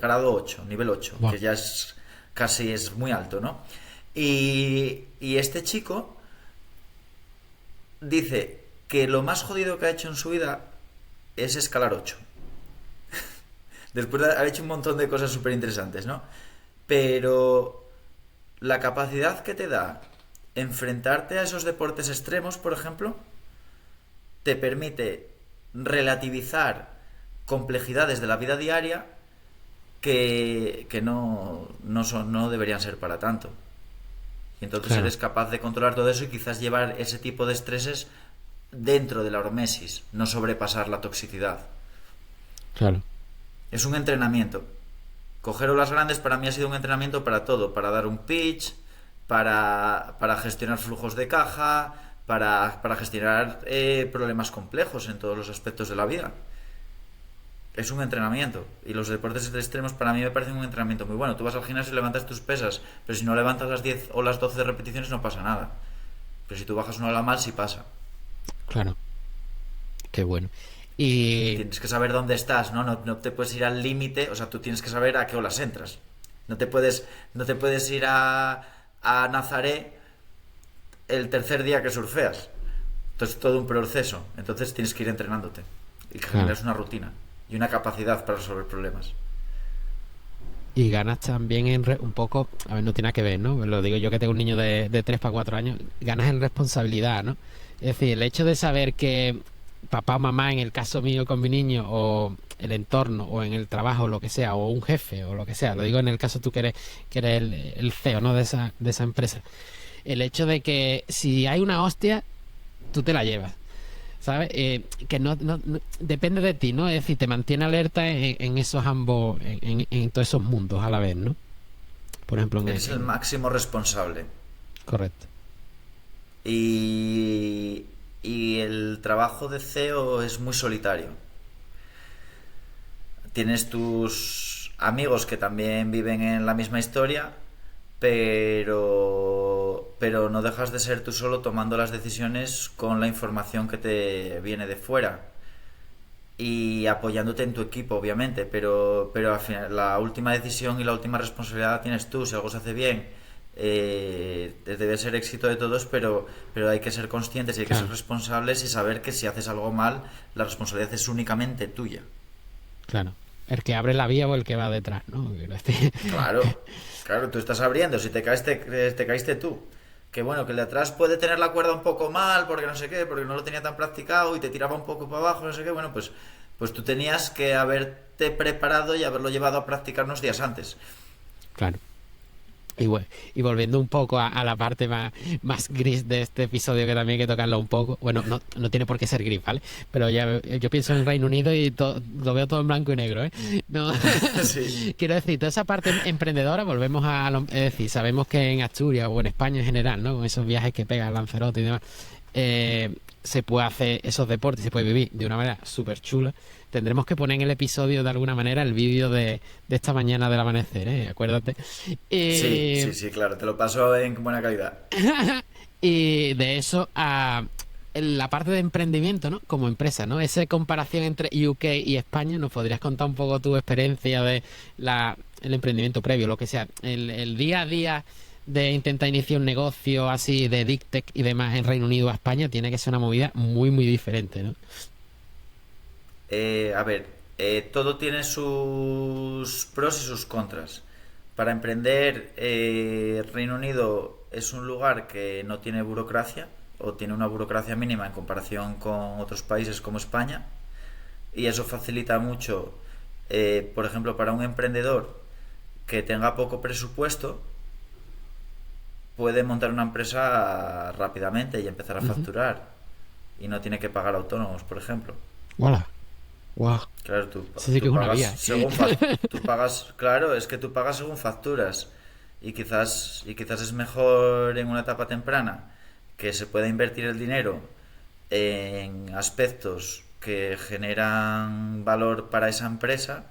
grado 8 nivel 8, Buah. que ya es muy alto, ¿no? Y este chico dice que lo más jodido que ha hecho en su vida es escalar 8. Después de haber hecho un montón de cosas súper interesantes, ¿no? Pero la capacidad que te da enfrentarte a esos deportes extremos, por ejemplo, te permite relativizar complejidades de la vida diaria que no deberían ser para tanto. Y entonces Claro, eres capaz de controlar todo eso y quizás llevar ese tipo de estreses dentro de la hormesis, no sobrepasar la toxicidad. claro. Es un entrenamiento. Coger olas grandes para mí ha sido un entrenamiento para todo, para dar un pitch, para gestionar flujos de caja, para gestionar problemas complejos en todos los aspectos de la vida. Es un entrenamiento. Y los deportes extremos para mí me parecen un entrenamiento muy bueno. Tú vas al gimnasio y levantas tus pesas, pero si no levantas las 10 o las 12 repeticiones no pasa nada. Pero si tú bajas una ola mal, sí pasa. Claro, qué bueno. Y Tienes que saber dónde estás, ¿no? No te puedes ir al límite, o sea, tú tienes que saber a qué olas entras. No te puedes ir a Nazaré el tercer día que surfeas. Entonces es todo un proceso. Entonces tienes que ir entrenándote y claro, generas una rutina y una capacidad para resolver problemas. y ganas también un poco, a ver, no tiene nada que ver, ¿no? Lo digo yo que tengo un niño de 3 para 4 años, ganas en responsabilidad, ¿no? Es decir, el hecho de saber que papá o mamá, en el caso mío con mi niño, o el entorno, o en el trabajo, lo que sea, o un jefe, o lo que sea, lo digo en el caso tú que eres el CEO, ¿no? De esa empresa. El hecho de que si hay una hostia, tú te la llevas. ¿Sabes? Que depende de ti, ¿no? Es decir, te mantiene alerta en esos ambos, en todos esos mundos a la vez, ¿no? Por ejemplo, Eres el máximo responsable. correcto. Y el trabajo de CEO es muy solitario. Tienes tus amigos que también viven en la misma historia, pero pero no dejas de ser tú solo tomando las decisiones con la información que te viene de fuera y apoyándote en tu equipo, obviamente, pero al final la última decisión y la última responsabilidad la tienes tú. Si algo se hace bien, debe ser éxito de todos, pero hay que ser conscientes y hay que ser responsables y saber que si haces algo mal, la responsabilidad es únicamente tuya. Claro. El que abre la vía o el que va detrás, ¿no? Quiero decir. Claro, tú estás abriendo, si te caes, te caíste tú. Que bueno, que el de atrás puede tener la cuerda un poco mal, porque no sé qué, porque no lo tenía tan practicado y te tiraba un poco para abajo, no sé qué, bueno, pues tú tenías que haberte preparado y haberlo llevado a practicar unos días antes. Claro. Y bueno, y volviendo un poco a la parte más gris de este episodio, que también hay que tocarlo un poco. Bueno, no tiene por qué ser gris, ¿vale? Pero ya yo pienso en Reino Unido y lo veo todo en blanco y negro, ¿eh? No. Sí. Quiero decir, toda esa parte emprendedora, volvemos es decir, sabemos que en Asturias o en España en general, ¿no? Con esos viajes que pega Lanzarote y demás, se puede hacer esos deportes, se puede vivir de una manera súper chula. Tendremos que poner en el episodio de alguna manera el vídeo de esta mañana del amanecer, ¿eh? Acuérdate. Sí, claro, te lo paso en buena calidad. Y de eso a la parte de emprendimiento, ¿no? Como empresa, ¿no? Esa comparación entre UK y España, ¿nos podrías contar un poco tu experiencia de el emprendimiento previo, lo que sea, el día a día de intentar iniciar un negocio así de DigTech y demás en Reino Unido a España? Tiene que ser una movida muy, muy diferente, ¿no? Todo tiene sus pros y sus contras. Para emprender, Reino Unido es un lugar que no tiene burocracia o tiene una burocracia mínima en comparación con otros países como España, y eso facilita mucho, por ejemplo, para un emprendedor que tenga poco presupuesto, puede montar una empresa rápidamente y empezar a facturar y no tiene que pagar autónomos, por ejemplo. ¡Hola! Wow. Claro, tú sí que es una vía. Tú pagas, claro, es que tú pagas según facturas y quizás es mejor en una etapa temprana que se pueda invertir el dinero en aspectos que generan valor para esa empresa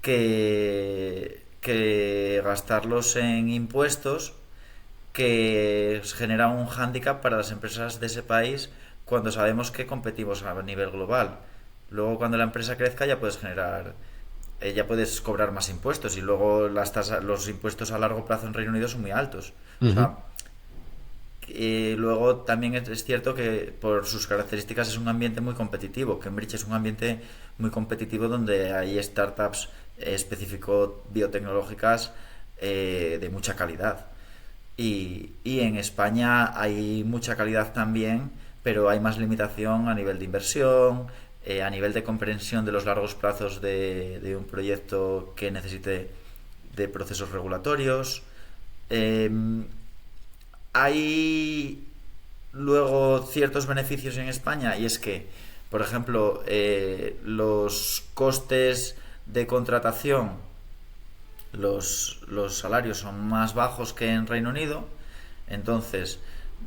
que gastarlos en impuestos que generan un hándicap para las empresas de ese país cuando sabemos que competimos a nivel global. Luego, cuando la empresa crezca, ya puedes cobrar más impuestos, y luego los impuestos a largo plazo en Reino Unido son muy altos. Uh-huh. O sea, y luego también es cierto que por sus características es un ambiente muy competitivo. Cambridge es un ambiente muy competitivo donde hay startups específico biotecnológicas de mucha calidad. Y en España hay mucha calidad también, pero hay más limitación a nivel de inversión, a nivel de comprensión de los largos plazos de un proyecto que necesite de procesos regulatorios. Hay luego ciertos beneficios en España, y es que, por ejemplo, los costes de contratación, los salarios son más bajos que en Reino Unido, entonces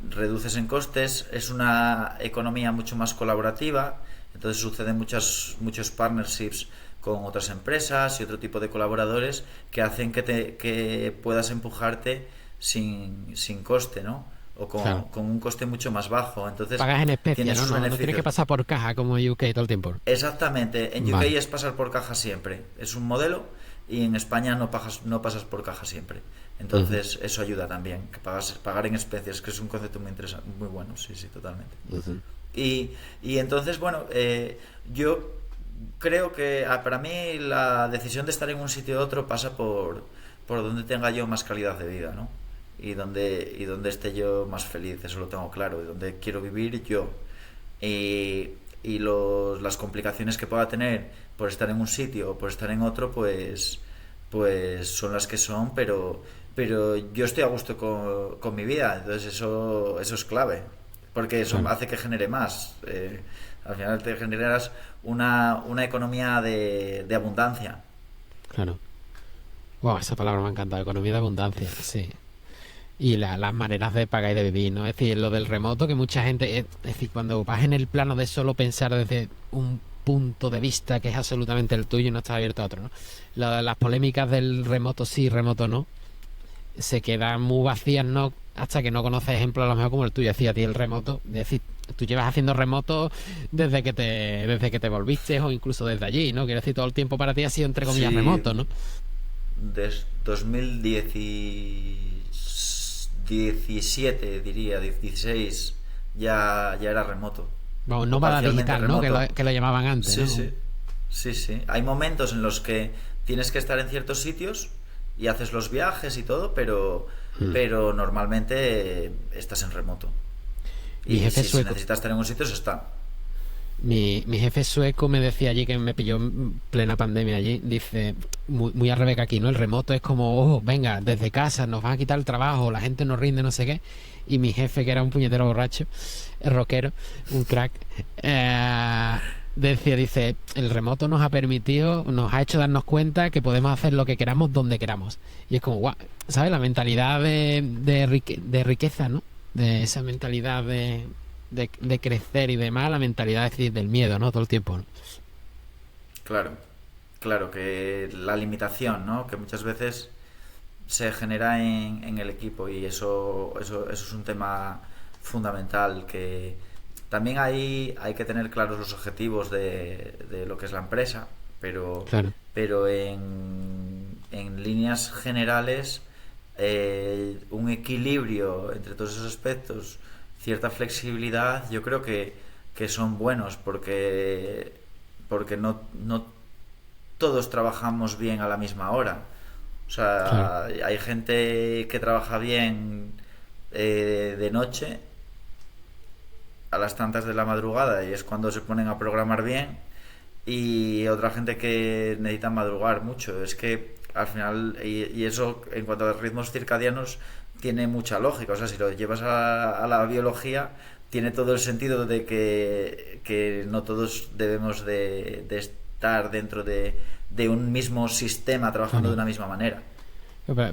reduces en costes, es una economía mucho más colaborativa. Entonces suceden muchos partnerships con otras empresas y otro tipo de colaboradores que hacen que puedas empujarte sin coste, ¿no? O con un coste mucho más bajo. Entonces pagas en especie, no tienes que pasar por caja como en UK todo el tiempo. Exactamente, en UK es pasar por caja siempre. Es un modelo, y en España no pasas por caja siempre. Entonces eso ayuda también, que pagar en especies, que es un concepto muy interesante, muy bueno, sí, totalmente. Y entonces, bueno, yo creo que para mí la decisión de estar en un sitio u otro pasa por donde tenga yo más calidad de vida, ¿no? Y donde esté yo más feliz, eso lo tengo claro, y donde quiero vivir yo. Y las complicaciones que pueda tener por estar en un sitio o por estar en otro, pues son las que son, pero yo estoy a gusto con mi vida, entonces eso es clave. Porque eso hace que genere más. Al final te generas una economía de abundancia. Claro. Wow, esa palabra me ha encantado, economía de abundancia, sí. Y las maneras de pagar y de vivir, ¿no? Es decir, lo del remoto, que mucha gente... Es decir, cuando vas en el plano de solo pensar desde un punto de vista que es absolutamente el tuyo y no estás abierto a otro, ¿no? Las polémicas del remoto sí, remoto no, se quedan muy vacías, ¿no? hasta que no conoces ejemplos a lo mejor como el tuyo, decía a ti el remoto, es decir, tú llevas haciendo remoto desde que te volviste o incluso desde allí, ¿no? Quiero decir, todo el tiempo para ti ha sido entre comillas Sí, remoto, ¿no? desde 2017, diría, 16, ya era remoto. Vamos, O nómada parcialmente digital, ¿no? Que lo, remoto. que lo llamaban antes, Sí, ¿no? sí. Sí, sí. Hay momentos en los que tienes que estar en ciertos sitios y haces los viajes y todo, Mm. pero normalmente estás en remoto. Mi Y jefe si se sueco, necesita estar en un sitio, se está. mi jefe sueco me decía allí que me pilló en plena pandemia allí, dice, muy a Rebeca aquí, ¿no? El remoto es como, oh, venga, desde casa nos van a quitar el trabajo, la gente nos rinde, no sé qué. Y mi jefe, que era un puñetero borracho, rockero, un crack, dice, el remoto nos ha permitido, nos ha hecho darnos cuenta que podemos hacer lo que queramos donde queramos. Y es como, guau, ¿sabes? La mentalidad de riqueza, ¿no? De esa mentalidad de crecer y demás, la mentalidad es decir, del miedo, ¿no? Todo el tiempo, ¿no? Claro, claro, que la limitación, ¿no? Que muchas veces se genera en el equipo y eso es un tema fundamental que también hay que tener claros los objetivos de lo que es la empresa, Claro. pero en líneas generales un equilibrio entre todos esos aspectos, cierta flexibilidad, yo creo que son buenos porque no todos trabajamos bien a la misma hora. O Claro. sea, hay gente que trabaja bien de noche a las tantas de la madrugada y es cuando se ponen a programar bien y otra gente que necesita madrugar mucho. Es que al final, y eso en cuanto a ritmos circadianos tiene mucha lógica. O sea, si lo llevas a la biología, tiene todo el sentido de que no todos debemos de estar dentro de un mismo sistema trabajando de Claro. una misma manera.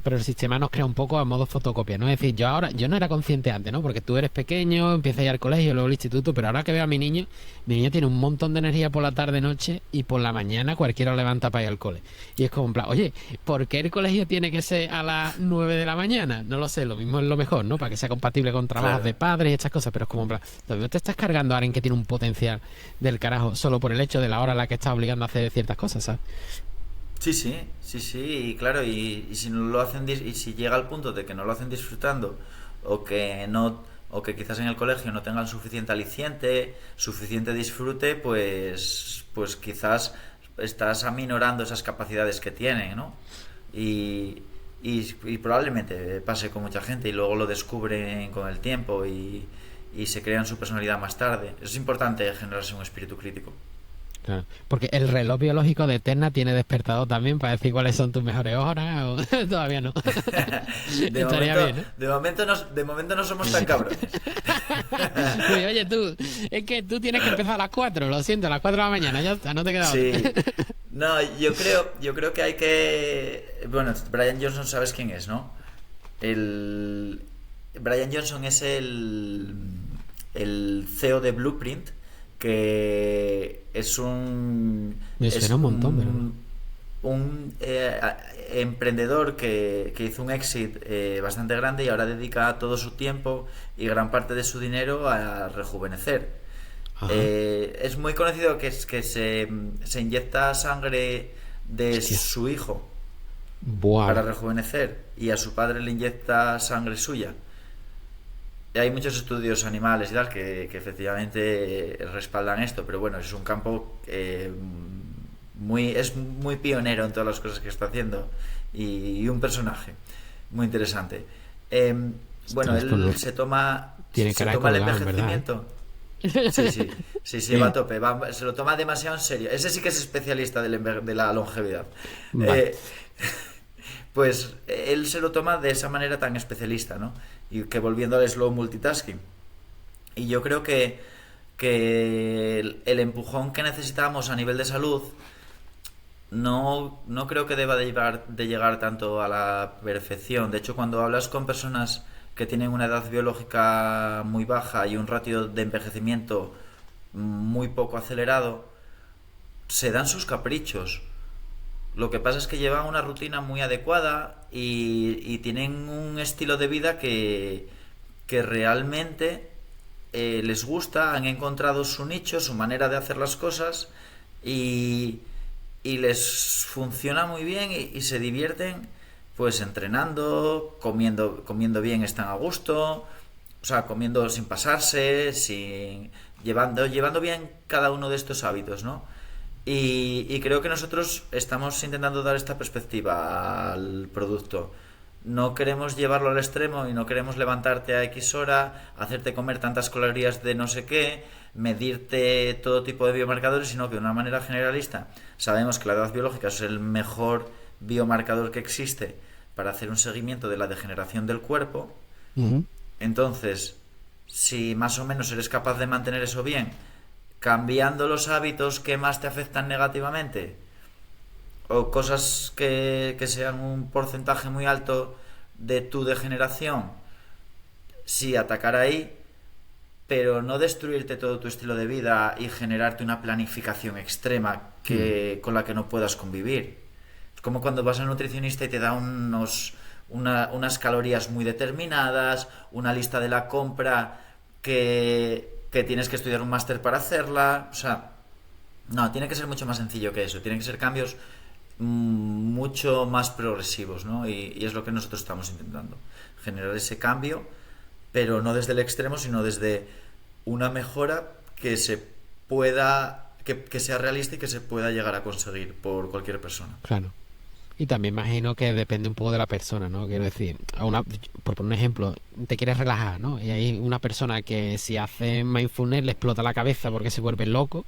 Pero el sistema nos crea un poco a modo fotocopia, ¿no? Es decir, yo no era consciente antes, ¿no? Porque tú eres pequeño, empiezas a ir al colegio, luego al instituto, pero ahora que veo a mi niño tiene un montón de energía por la tarde, noche y por la mañana cualquiera lo levanta para ir al cole. Y es como en plan, oye, ¿por qué el colegio tiene que ser a las 9 de la mañana? No lo sé, lo mismo es lo mejor, ¿no? Para que sea compatible con trabajos de Claro. padres y estas cosas, pero es como en plan, todavía te estás cargando a alguien que tiene un potencial del carajo solo por el hecho de la hora a la que está obligando a hacer ciertas cosas, ¿sabes? Sí, sí, sí, sí, y claro, y si no lo hacen y si llega al punto de que no lo hacen disfrutando o que no o que quizás en el colegio no tengan suficiente aliciente, suficiente disfrute, pues quizás estás aminorando esas capacidades que tienen, ¿no? Y, y probablemente pase con mucha gente y luego lo descubren con el tiempo y se crean su personalidad más tarde. Es importante generarse un espíritu crítico. Claro. Porque el reloj biológico de Eterna tiene despertador también para decir cuáles son tus mejores horas o todavía no. De Estaría momento, bien, ¿no? de momento no somos tan cabrones. Uy, oye, tú, es que tú tienes que empezar a las 4 lo siento, a las 4 de la mañana, ya está, no te queda otra. Sí. No, yo creo que hay que. Bueno, Brian Johnson, ¿sabes quién es, no? El. Brian Johnson es el CEO de Blueprint, que es un. Me suena Es un montón, pero no. un emprendedor que hizo un exit bastante grande y ahora dedica todo su tiempo y gran parte de su dinero a rejuvenecer. Ajá, Es muy conocido que se inyecta sangre de hostia. su hijo Buah. para rejuvenecer y a su padre le inyecta sangre suya. Y hay muchos estudios animales y tal que efectivamente respaldan esto, pero bueno, es un campo es muy pionero en todas las cosas que está haciendo y un personaje muy interesante. Eh, bueno, Ostras, pues él no. Tiene se cara de toma el colgado, en verdad, ¿eh? envejecimiento. Sí, sí, sí, sí, va a Bien, tope, se lo toma demasiado en serio. Ese sí que es especialista de la longevidad. vale. Eh, pues él se lo toma de esa manera tan especialista, ¿no? Y que volviendo al slow multitasking. Y yo creo que el empujón que necesitamos a nivel de salud no creo que deba de llegar tanto a la perfección. De hecho, cuando hablas con personas que tienen una edad biológica muy baja y un ratio de envejecimiento muy poco acelerado, se dan sus caprichos. Lo que pasa es que llevan una rutina muy adecuada y tienen un estilo de vida que realmente les gusta, han encontrado su nicho, su manera de hacer las cosas y, y les funciona muy bien y se divierten pues entrenando, comiendo bien, están a gusto, o sea, comiendo sin pasarse, llevando bien cada uno de estos hábitos, ¿no? Y creo que nosotros estamos intentando dar esta perspectiva al producto. No queremos llevarlo al extremo y no queremos levantarte a X hora, hacerte comer tantas calorías de no sé qué, medirte todo tipo de biomarcadores, sino que de una manera generalista sabemos que la edad biológica es el mejor biomarcador que existe para hacer un seguimiento de la degeneración del cuerpo. Ujú. Entonces, si más o menos eres capaz de mantener eso bien, cambiando los hábitos que más te afectan negativamente, o cosas que sean un porcentaje muy alto de tu degeneración, sí atacar ahí, pero no destruirte todo tu estilo de vida y generarte una planificación extrema con la que no puedas convivir. Es como cuando vas al nutricionista y te da unas calorías muy determinadas, una lista de la compra que tienes que estudiar un máster para hacerla. O sea, no, tiene que ser mucho más sencillo que eso. Tienen que ser cambios mucho más progresivos, ¿no? Y es lo que nosotros estamos intentando. Generar ese cambio, pero no desde el extremo, sino desde una mejora que se pueda, que sea realista y que se pueda llegar a conseguir por cualquier persona. Claro. Y también imagino que depende un poco de la persona, ¿no? Quiero decir, por poner un ejemplo, te quieres relajar, ¿no? Y hay una persona que si hace mindfulness le explota la cabeza porque se vuelve loco.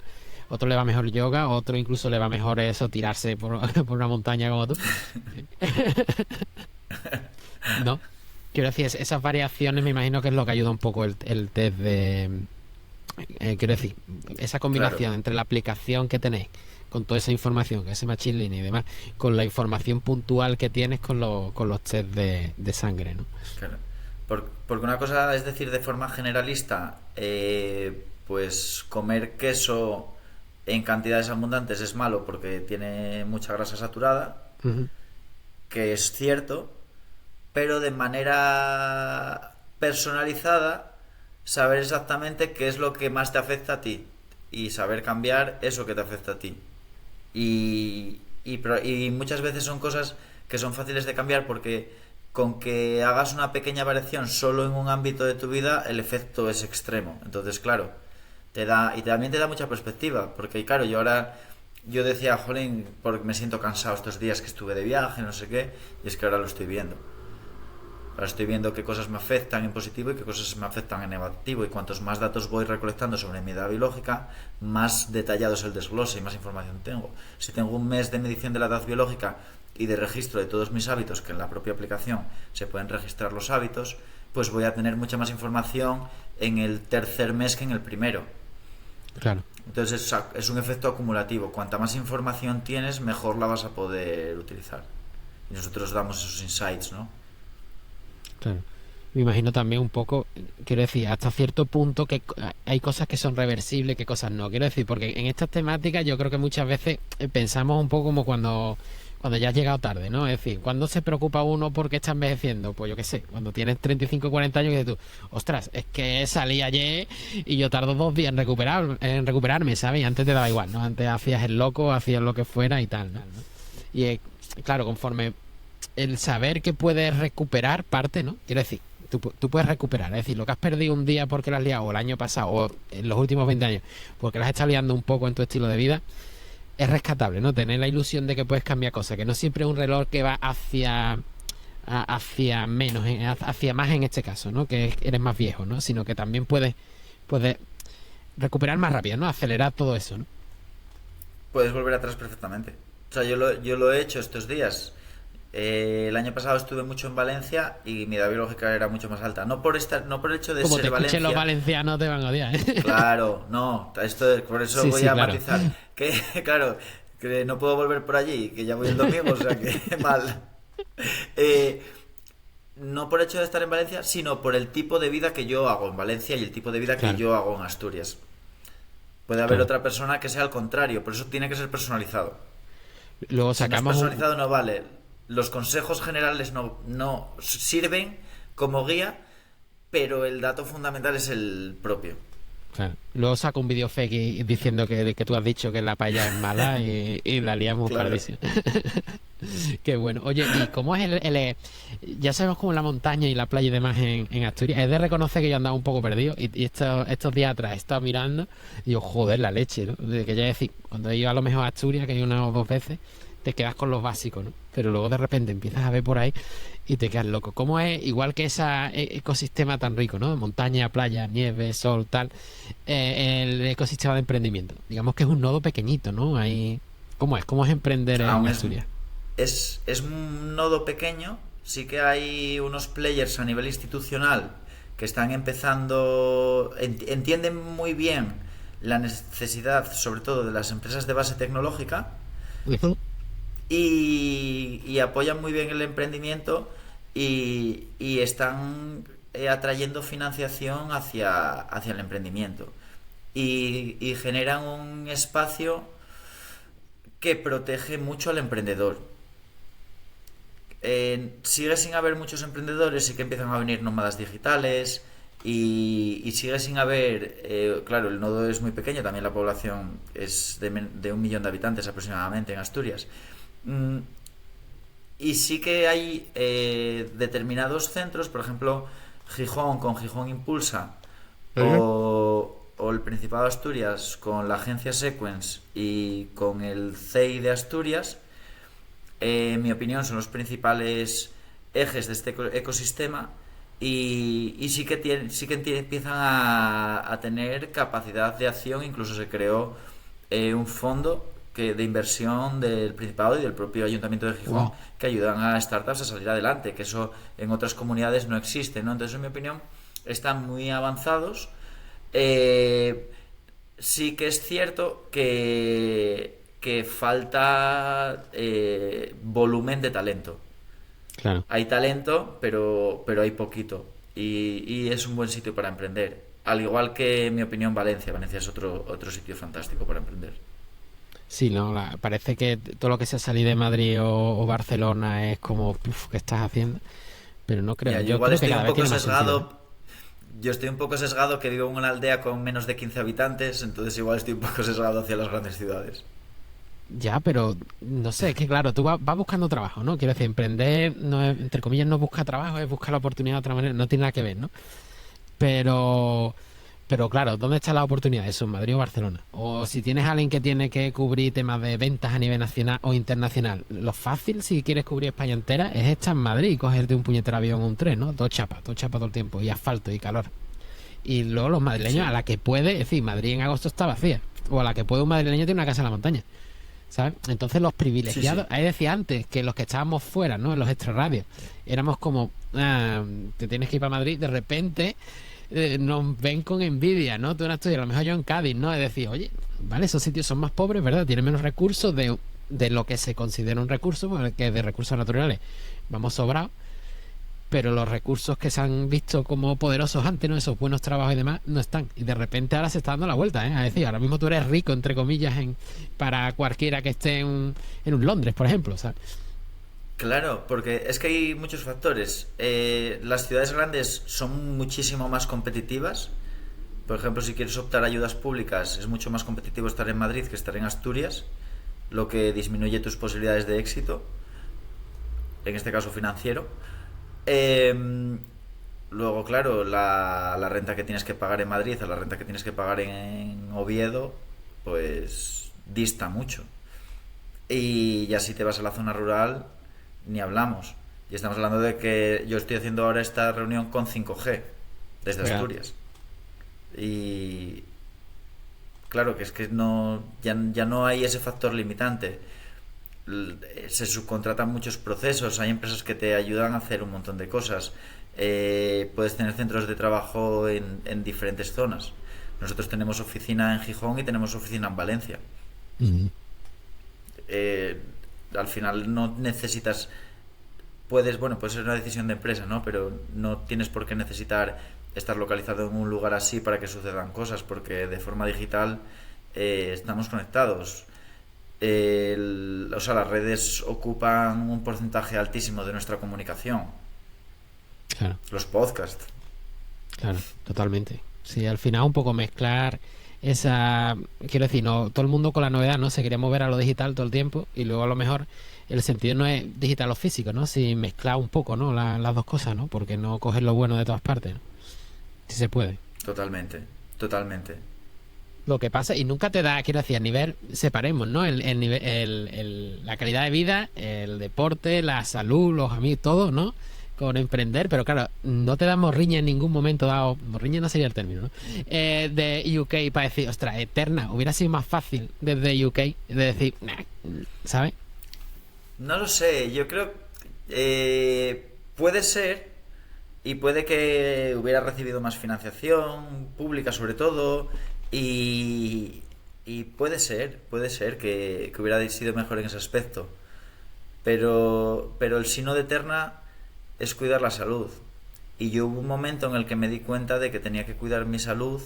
Otro le va mejor yoga, otro incluso le va mejor eso, tirarse por, por una montaña como tú. ¿No? Quiero decir, esas variaciones me imagino que es lo que ayuda un poco el test de... quiero decir, esa combinación Claro. entre la aplicación que tenéis con toda esa información, que ese machine learning y demás, con la información puntual que tienes con los test de sangre, ¿no? Claro. Porque una cosa es decir de forma generalista, pues comer queso en cantidades abundantes es malo porque tiene mucha grasa saturada, Ujú. que es cierto, pero de manera personalizada, saber exactamente qué es lo que más te afecta a ti y saber cambiar eso que te afecta a ti. Y muchas veces son cosas que son fáciles de cambiar porque con que hagas una pequeña variación solo en un ámbito de tu vida, el efecto es extremo. Entonces, claro, y también te da mucha perspectiva, porque claro, yo decía, jolín, porque me siento cansado estos días que estuve de viaje, no sé qué, y es que ahora lo estoy viendo. Ahora estoy viendo qué cosas me afectan en positivo y qué cosas me afectan en negativo. Y cuantos más datos voy recolectando sobre mi edad biológica, más detallado es el desglose y más información tengo. Si tengo un mes de medición de la edad biológica y de registro de todos mis hábitos, que en la propia aplicación se pueden registrar los hábitos, pues voy a tener mucha más información en el tercer mes que en el primero. Claro. Entonces es un efecto acumulativo. Cuanta más información tienes, mejor la vas a poder utilizar. Y nosotros damos esos insights, ¿no? Claro. Me imagino también un poco, quiero decir, hasta cierto punto que hay cosas que son reversibles, que cosas no. Quiero decir, porque en estas temáticas yo creo que muchas veces pensamos un poco como cuando ya has llegado tarde, ¿no? Es decir, cuando se preocupa uno porque está envejeciendo, pues yo qué sé, cuando tienes 35 o 40 años y dices tú, ostras, es que salí ayer y yo tardo 2 días en recuperarme, ¿sabes? Y antes te daba igual, ¿no? Antes hacías el loco, hacías lo que fuera y tal, ¿no? Y claro, conforme el saber que puedes recuperar parte, ¿no? Quiero decir, tú puedes recuperar, es decir, lo que has perdido un día porque lo has liado, o el año pasado, o en los últimos 20 años, porque lo has estado liando un poco en tu estilo de vida, es rescatable, ¿no? Tener la ilusión de que puedes cambiar cosas, que no siempre es un reloj que va hacia menos, hacia más en este caso, ¿no? Que eres más viejo, ¿no? Sino que también puedes recuperar más rápido, ¿no? Acelerar todo eso, ¿no? Puedes volver atrás perfectamente. O sea, yo lo he hecho estos días. El año pasado estuve mucho en Valencia y mi edad biológica era mucho más alta. No por el hecho de Como te ser escuchen Valencia. los valencianos te van a odiar, ¿eh? Claro, no, por eso Sí, voy sí, a claro. matizar. Que, claro, que no puedo volver por allí, que ya voy el domingo, o sea que mal. Eh, no por el hecho de estar en Valencia, sino por el tipo de vida que yo hago en Valencia y el tipo de vida que Claro. yo hago en Asturias. Puede haber Claro. otra persona que sea al contrario, por eso tiene que ser personalizado. Luego Si no es sacamos un... personalizado no vale. Los consejos generales no sirven como guía, pero el dato fundamental es el propio. Claro. Luego saco un vídeo fake diciendo que tú has dicho que la paella es mala y la liamos Claro. pardísimo. Qué bueno. Oye, ¿y cómo es ya sabemos cómo la montaña y la playa y demás en Asturias? Es de reconocer que yo andaba un poco perdido y estos días atrás he estado mirando y digo, joder, la leche, ¿no? De que ya decir, cuando he ido a lo mejor a Asturias, que hay una o dos veces, te quedas con los básicos, ¿no? Pero luego de repente empiezas a ver por ahí y te quedas loco. ¿Cómo es, igual que ese ecosistema tan rico, ¿no? Montaña, playa, nieve, sol, tal, el ecosistema de emprendimiento? Digamos que es un nodo pequeñito, ¿no? Ahí, ¿cómo es? ¿Cómo es emprender en Aún Asturias? es un nodo pequeño, sí que hay unos players a nivel institucional que están empezando, entienden muy bien la necesidad, sobre todo de las empresas de base tecnológica, Ujú. y apoyan muy bien el emprendimiento y están atrayendo financiación hacia el emprendimiento y generan un espacio que protege mucho al emprendedor. Sigue sin haber muchos emprendedores y que empiezan a venir nómadas digitales y sigue sin haber, claro, el nodo es muy pequeño, también la población es de 1 millón de habitantes aproximadamente en Asturias. Mm, y sí que hay determinados centros, por ejemplo, Gijón con Gijón Impulsa Ujú. o el Principado de Asturias con la agencia Sequence y con el CEI de Asturias, en mi opinión, son los principales ejes de este ecosistema y sí que, empiezan a tener capacidad de acción. Incluso se creó un fondo de inversión del Principado y del propio Ayuntamiento de Gijón Wow. que ayudan a startups a salir adelante, que eso en otras comunidades no existe, ¿no? Entonces, en mi opinión, están muy avanzados. Eh, sí que es cierto que falta volumen de talento. Claro. Hay talento, pero hay poquito. Y es un buen sitio para emprender. Al igual que, en mi opinión, Valencia. Valencia es otro sitio fantástico para emprender. Sí, no, parece que todo lo que sea salir de Madrid o Barcelona es como, uf, ¿qué estás haciendo? Pero no creo, Mira, yo yo igual creo que estoy cada un vez poco tiene más sentido, ¿eh? sesgado. Yo estoy un poco sesgado que vivo en una aldea con menos de 15 habitantes, entonces igual estoy un poco sesgado hacia las grandes ciudades. Ya, pero no sé, es que claro, tú vas buscando trabajo, ¿no? Quiero decir, emprender, no entre comillas, no busca trabajo, es buscar la oportunidad de otra manera, no tiene nada que ver, ¿no? Pero, pero claro, ¿dónde está la oportunidad? ¿Eso en Madrid o Barcelona? O si tienes a alguien que tiene que cubrir temas de ventas a nivel nacional o internacional, lo fácil si quieres cubrir España entera es estar en Madrid y cogerte un puñetero avión o un tren, ¿no? Dos chapas todo el tiempo, y asfalto y calor. Y luego los madrileños, a Sí, la que puede, es decir, Madrid en agosto está vacía, o a la que puede un madrileño tiene una casa en la montaña. ¿Sabes? Entonces los sí, privilegiados, sí. ahí decía antes que los que estábamos fuera, ¿no? En los extrarradios, éramos como, te tienes que ir para Madrid, de repente nos ven con envidia, ¿no? Tú en Asturias, a lo mejor yo en Cádiz, ¿no? Es decir, oye, vale, esos sitios son más pobres, ¿verdad? Tienen menos recursos de lo que se considera un recurso, porque de recursos naturales vamos sobrados, pero los recursos que se han visto como poderosos antes, ¿no? Esos buenos trabajos y demás, no están. Y de repente ahora se está dando la vuelta, ¿eh? Es decir, ahora mismo tú eres rico, entre comillas, para cualquiera que esté en un Londres, por ejemplo, ¿sabes? Claro, porque es que hay muchos factores. Las ciudades grandes son muchísimo más competitivas. Por ejemplo, si quieres optar a ayudas públicas, es mucho más competitivo estar en Madrid que estar en Asturias, lo que disminuye tus posibilidades de éxito, en este caso financiero. Eh, Luego, claro, la renta que tienes que pagar en Madrid o la renta que tienes que pagar en Oviedo, pues dista mucho. Y ya si te vas a la zona rural, ni hablamos. Y estamos hablando de que yo estoy haciendo ahora esta reunión con 5G desde Claro. Asturias. Y claro, que es que ya no hay ese factor limitante. Se subcontratan muchos procesos, hay empresas que te ayudan a hacer un montón de cosas. Puedes tener centros de trabajo en diferentes zonas. Nosotros tenemos oficina en Gijón y tenemos oficina en Valencia. Ujú. eh, Al final no necesitas, puedes, bueno, puede ser una decisión de empresa, ¿no? Pero no tienes por qué necesitar estar localizado en un lugar así para que sucedan cosas, porque de forma digital estamos conectados. O sea, las redes ocupan un porcentaje altísimo de nuestra comunicación. Claro, Los podcasts. claro, totalmente. Sí, al final un poco mezclar esa, quiero decir, no, todo el mundo con la novedad, ¿no? Se quería mover a lo digital todo el tiempo y luego a lo mejor el sentido no es digital o físico, ¿no? Si mezclar un poco, ¿no? Las dos cosas, ¿no? Porque no coger lo bueno de todas partes, ¿no? Si se puede. Totalmente, totalmente. Lo que pasa, y nunca te da, quiero decir, a nivel, separemos, ¿no? La calidad de vida, el deporte, la salud, los amigos, todo, ¿no? Con emprender, pero claro, no te da morriña en ningún momento dado, morriña no sería el término, ¿no? De UK para decir, ostras, Eterna, hubiera sido más fácil desde UK de decir, nah, ¿sabes? No lo sé, yo creo puede ser y puede que hubiera recibido más financiación pública sobre todo y, y puede ser que hubiera sido mejor en ese aspecto. Pero el sino de Eterna es cuidar la salud. Y yo hubo un momento en el que me di cuenta de que tenía que cuidar mi salud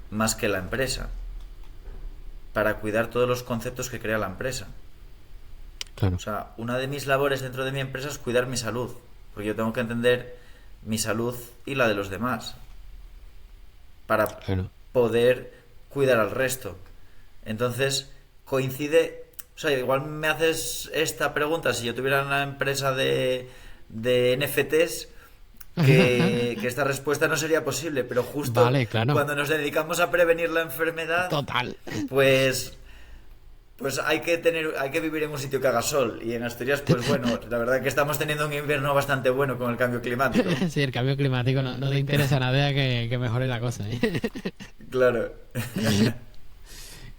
más que la empresa, para cuidar todos los conceptos que crea la empresa. O Claro, sea, una de mis labores dentro de mi empresa es cuidar mi salud, porque yo tengo que entender mi salud y la de los demás para claro. poder cuidar al resto. Entonces, coincide, o sea, igual me haces esta pregunta si yo tuviera una empresa de NFTs, que esta respuesta no sería posible, pero justo Vale, claro. cuando nos dedicamos a prevenir la enfermedad, Total. pues hay que vivir en un sitio que haga sol. Y en Asturias, pues bueno, la verdad que estamos teniendo un invierno bastante bueno con el cambio climático. Sí, el cambio climático no te interesa nada que mejore la cosa, ¿eh? Claro.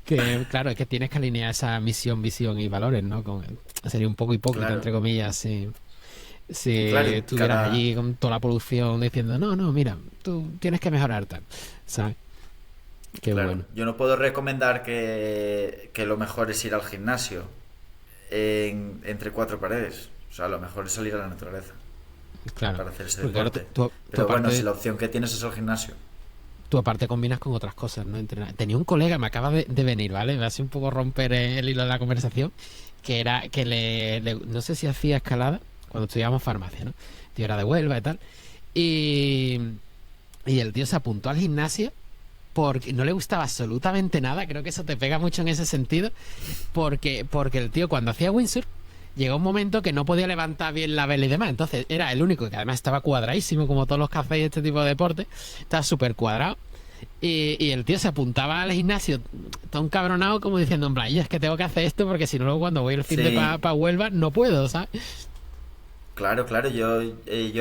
Que claro, es que tienes que alinear esa misión, visión y valores, ¿no? Sería un poco hipócrita, Claro. entre comillas, si Claro, y estuvieras allí con toda la producción diciendo, no, no, mira, tú tienes que mejorar tal, ¿sabes? Qué Claro, bueno. yo no puedo recomendar que lo mejor es ir al gimnasio entre cuatro paredes. O sea, lo mejor es salir a la naturaleza Claro. para hacer ese Porque claro, deporte. tú Pero bueno, si aparte, la opción que tienes es el gimnasio. tú aparte combinas con otras cosas, ¿no? Tenía un colega, me acaba de venir, ¿vale? Me hace un poco romper el hilo de la conversación, que era que no sé si hacía escalada cuando estudiábamos farmacia, ¿no? El tío era de Huelva y tal. Y, y el tío se apuntó al gimnasio porque no le gustaba absolutamente nada. Creo que eso te pega mucho en ese sentido. Porque el tío cuando hacía windsurf llegó un momento que no podía levantar bien la vela y demás. Entonces era el único que además estaba cuadradísimo, como todos los que hacéis este tipo de deporte. Estaba súper cuadrado. Y el tío se apuntaba al gimnasio todo encabronado como diciendo, en plan, "Yo es que tengo que hacer esto porque si no luego cuando voy el fin de Sí, pa Huelva no puedo, ¿sabes?" claro, claro. Yo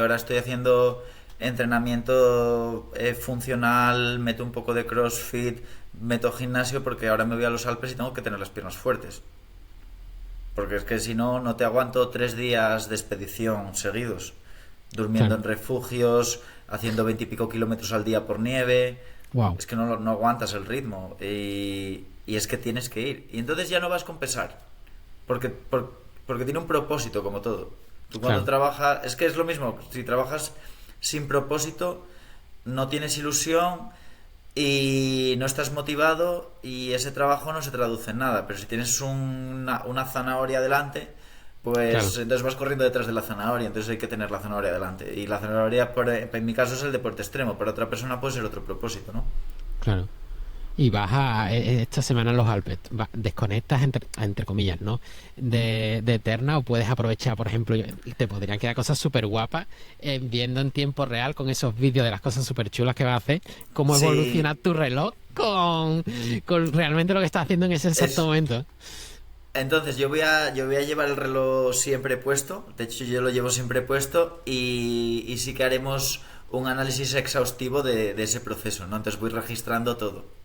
ahora estoy haciendo entrenamiento funcional, meto un poco de CrossFit, meto gimnasio porque ahora me voy a los Alpes y tengo que tener las piernas fuertes. Porque es que si no, no te aguanto 3 días de expedición seguidos, durmiendo Claro. en refugios, haciendo 20 y pico kilómetros al día por nieve. Wow. Es que no aguantas el ritmo y es que tienes que ir. Y entonces ya no vas con pesar, porque tiene un propósito como todo. Tú cuando Claro. trabajas, es que es lo mismo, si trabajas sin propósito, no tienes ilusión y no estás motivado y ese trabajo no se traduce en nada. Pero si tienes una zanahoria delante, Claro. pues entonces vas corriendo detrás de la zanahoria, entonces hay que tener la zanahoria delante. Y la zanahoria, en mi caso, es el deporte extremo, para otra persona puede ser otro propósito, ¿no? Claro. Y vas esta semana en los Alpes, desconectas entre comillas, ¿no? De Eterna o puedes aprovechar, por ejemplo, y te podrían quedar cosas súper guapas viendo en tiempo real con esos vídeos de las cosas súper chulas que vas a hacer, cómo Sí, evoluciona tu reloj con realmente lo que estás haciendo en ese exacto es, momento. entonces yo voy a llevar el reloj siempre puesto, de hecho yo lo llevo siempre puesto y sí que haremos un análisis exhaustivo de ese proceso, ¿no? Entonces voy registrando todo.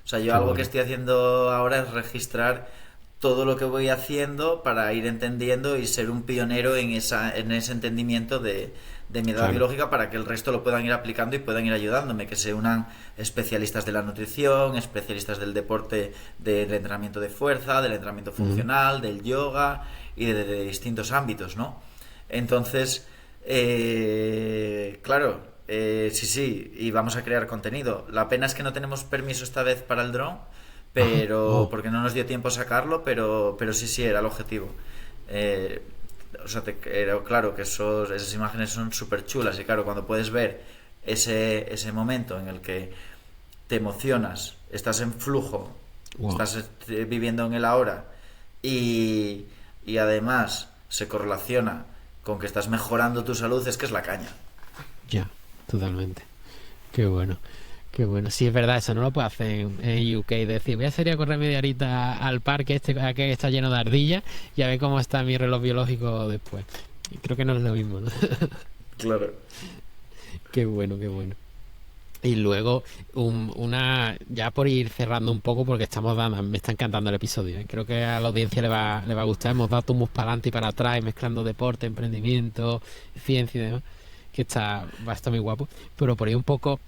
O sea, yo Qué algo que bueno. estoy haciendo ahora es registrar todo lo que voy haciendo para ir entendiendo y ser un pionero en ese entendimiento de mi edad Claro. biológica para que el resto lo puedan ir aplicando y puedan ir ayudándome, que se unan especialistas de la nutrición, especialistas del deporte, del entrenamiento de fuerza, del entrenamiento Ujú. funcional, del yoga y de distintos ámbitos, ¿no? Entonces, claro, sí, sí, y vamos a crear contenido. La pena es que no tenemos permiso esta vez para el dron, Ajá. pero Oh, porque no nos dio tiempo a sacarlo, pero sí, era el objetivo. Eh, o sea, era claro que esas imágenes son súper chulas y claro, cuando puedes ver ese momento en el que te emocionas, estás en flujo, wow. estás viviendo en el ahora y, y además se correlaciona con que estás mejorando tu salud, es que es la caña. Ya, totalmente. Qué bueno. Qué bueno. Sí, es verdad, eso no lo puede hacer en UK. Decir, voy a salir a correr media horita al parque que está lleno de ardillas y a ver cómo está mi reloj biológico después. Y creo que no es lo mismo, ¿no? Claro. Qué bueno, qué bueno. Y luego, ya por ir cerrando un poco, porque me está encantando el episodio, ¿eh? Creo que a la audiencia le va a gustar. Hemos dado tumbos para adelante y para atrás, mezclando deporte, emprendimiento, ciencia y demás, que va a estar muy guapo. Pero por ahí un poco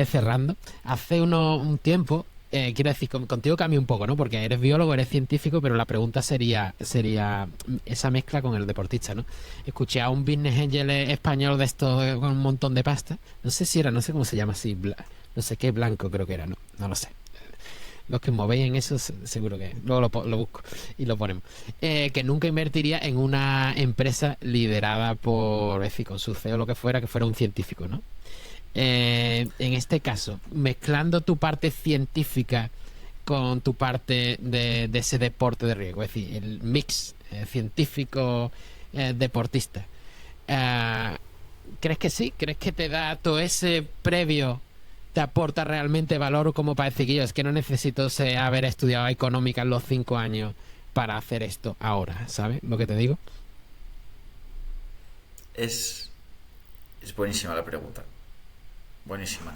cerrando, hace un tiempo, quiero decir, contigo cambia un poco, ¿no? Porque eres biólogo, eres científico, pero la pregunta sería esa mezcla con el deportista, ¿no? Escuché a un business angel español de estos con un montón de pasta. No sé cómo se llama así, no sé qué blanco creo que era, no lo sé. Los que movéis en eso seguro que luego lo busco y lo ponemos. Que nunca invertiría en una empresa liderada por, es decir, con su CEO o lo que fuera un científico, ¿no? En este caso, mezclando tu parte científica con tu parte de ese deporte de riesgo, es decir, el mix científico deportista. Eh, ¿Crees que sí? ¿Crees que te da todo ese previo, te aporta realmente valor como para decir que yo es que no necesito haber estudiado económica en los 5 años para hacer esto ahora? ¿Sabes lo que te digo? Es, es buenísima la pregunta. Buenísima.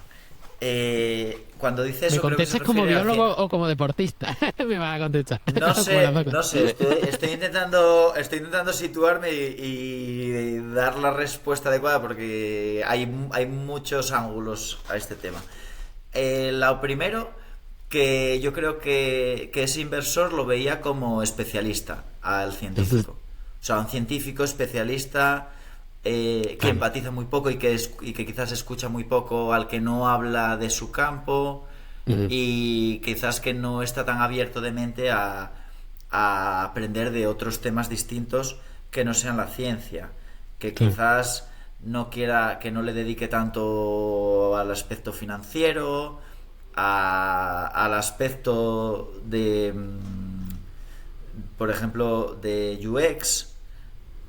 Cuando dice ¿Me eso, creo que se contestas como refiere al biólogo o como deportista? Me vas a contestar. No Como las sé, dos cosas. no sé. Estoy intentando situarme y dar la respuesta adecuada porque hay muchos ángulos a este tema. Lo primero, que yo creo que ese inversor lo veía como especialista al Ujú. científico. O sea, un científico especialista que Claro. empatiza muy poco y que quizás escucha muy poco al que no habla de su campo Ujú. y quizás que no está tan abierto de mente a aprender de otros temas distintos que no sean la ciencia, que Claro. quizás no quiera, que no le dedique tanto al aspecto financiero, al aspecto de, por ejemplo, de UX,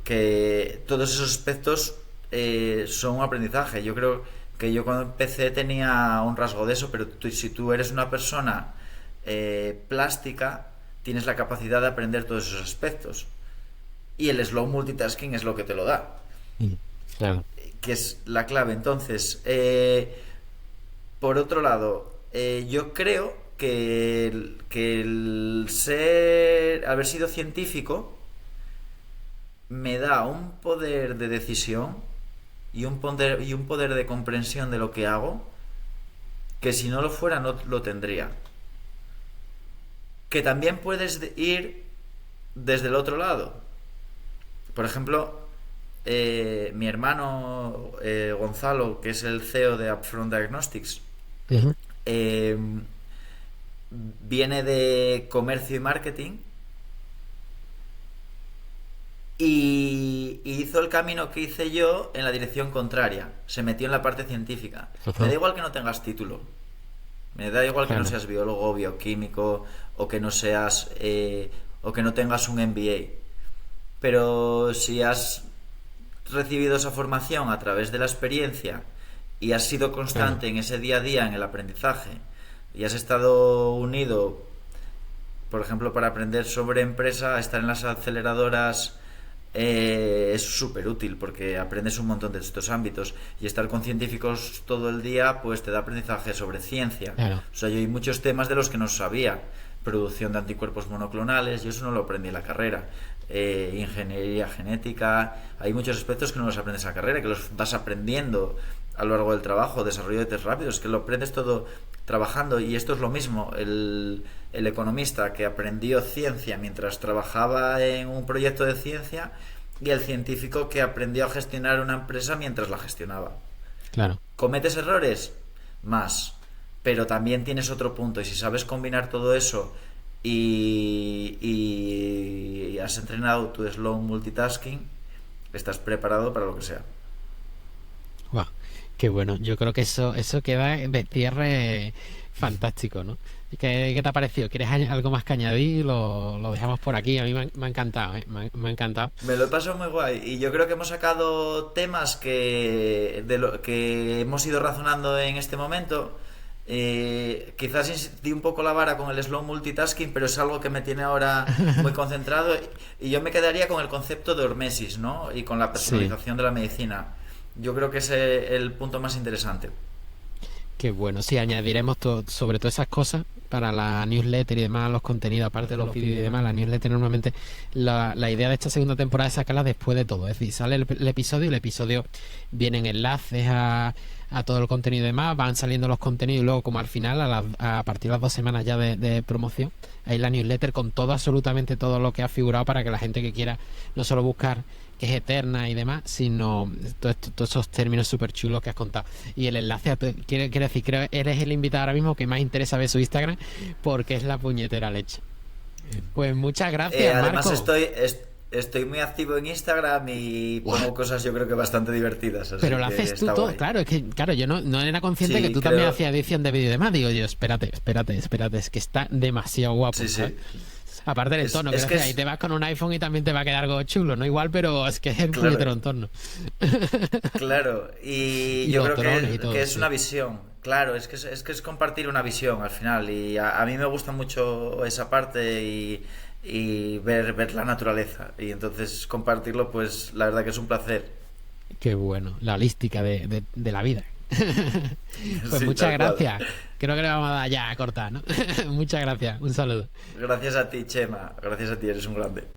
que todos esos aspectos son un aprendizaje. Yo creo que yo cuando empecé tenía un rasgo de eso, pero si tú eres una persona plástica, tienes la capacidad de aprender todos esos aspectos. Y el slow multitasking es lo que te lo da, Ujú. Claro. que es la clave. Entonces, por otro lado, yo creo que el haber sido científico me da un poder de decisión y un poder de comprensión de lo que hago que si no lo fuera no lo tendría. Que también puedes ir desde el otro lado. Por ejemplo, mi hermano Gonzalo, que es el CEO de Upfront Diagnostics, Ujú. eh, viene de comercio y marketing y hizo el camino que hice yo en la dirección contraria. Se metió en la parte científica. Me da Ujú. igual que no tengas título. Me da igual que no Claro. seas biólogo, bioquímico o que no seas o que no tengas un MBA. Pero si has recibido esa formación a través de la experiencia y has sido Claro. constante en ese día a día en el aprendizaje y has estado unido, por ejemplo, para aprender sobre empresa, estar en las aceleradoras es súper útil porque aprendes un montón de estos ámbitos y estar con científicos todo el día pues te da aprendizaje sobre ciencia. Claro. O sea, yo hay muchos temas de los que no sabía. Producción de anticuerpos monoclonales, y eso no lo aprendí en la carrera. Ingeniería genética, hay muchos aspectos que no los aprendes en la carrera, que los vas aprendiendo a lo largo del trabajo, desarrollo de test rápidos, que lo aprendes todo trabajando. Y esto es lo mismo, el economista que aprendió ciencia mientras trabajaba en un proyecto de ciencia y el científico que aprendió a gestionar una empresa mientras la gestionaba. Claro. ¿Cometes errores? Más. pero también tienes otro punto, y si sabes combinar todo eso y has entrenado tu slow multitasking, estás preparado para lo que sea. Guau, qué bueno. Yo creo que eso queda de cierre fantástico, ¿no? ¿Qué te ha parecido? ¿Quieres algo más que añadir? Lo dejamos por aquí. A mí me ha encantado, ¿eh? Me ha encantado. Me lo he pasado muy guay, y yo creo que hemos sacado temas de lo que hemos ido razonando en este momento. Quizás di un poco la vara con el slow multitasking, pero es algo que me tiene ahora muy concentrado, y yo me quedaría con el concepto de hormesis, ¿no? Y con la Sí. personalización de la medicina. Yo creo que es el punto más interesante. Qué bueno, sí, añadiremos sobre todas esas cosas para la newsletter y demás, los contenidos, aparte de los vídeos y demás. La newsletter normalmente, la idea de esta segunda temporada es sacarla después de todo. Es decir, sale el episodio y el episodio vienen enlaces a todo el contenido y demás, van saliendo los contenidos y luego como al final, a partir de las 2 semanas ya de promoción, hay la newsletter con todo, absolutamente todo lo que ha figurado para que la gente que quiera no solo buscar que es eterna y demás, sino todos esos términos súper chulos que has contado. Y el enlace, quiero decir, creo que eres el invitado ahora mismo que más interesa ver su Instagram porque es la puñetera leche. Pues muchas gracias, Además Marco. estoy muy activo en Instagram y pongo cosas yo creo que bastante divertidas, así Pero lo que haces tú está todo, guay. claro, es que claro, yo no era consciente que Sí, tú también creo. hacías edición de vídeo y demás. Digo yo, espérate, es que está demasiado guapo, Sí, ¿sabes? sí. Aparte del entorno, que Es que ahí te vas con un iPhone y también te va a quedar algo chulo, no igual, pero es que es el claro, puñetero entorno. claro. Y Y yo los creo drones y que todo, es una sí. visión. Claro, es compartir una visión al final. Y a mí me gusta mucho esa parte, y ver la naturaleza. Y entonces compartirlo, pues la verdad que es un placer. Qué bueno, la holística de la vida. Pues Sí, muchas tal cual. gracias. Creo que le vamos a dar ya a cortar, ¿no? Muchas gracias. Un saludo. Gracias a ti, Chema. Gracias a ti, eres un grande.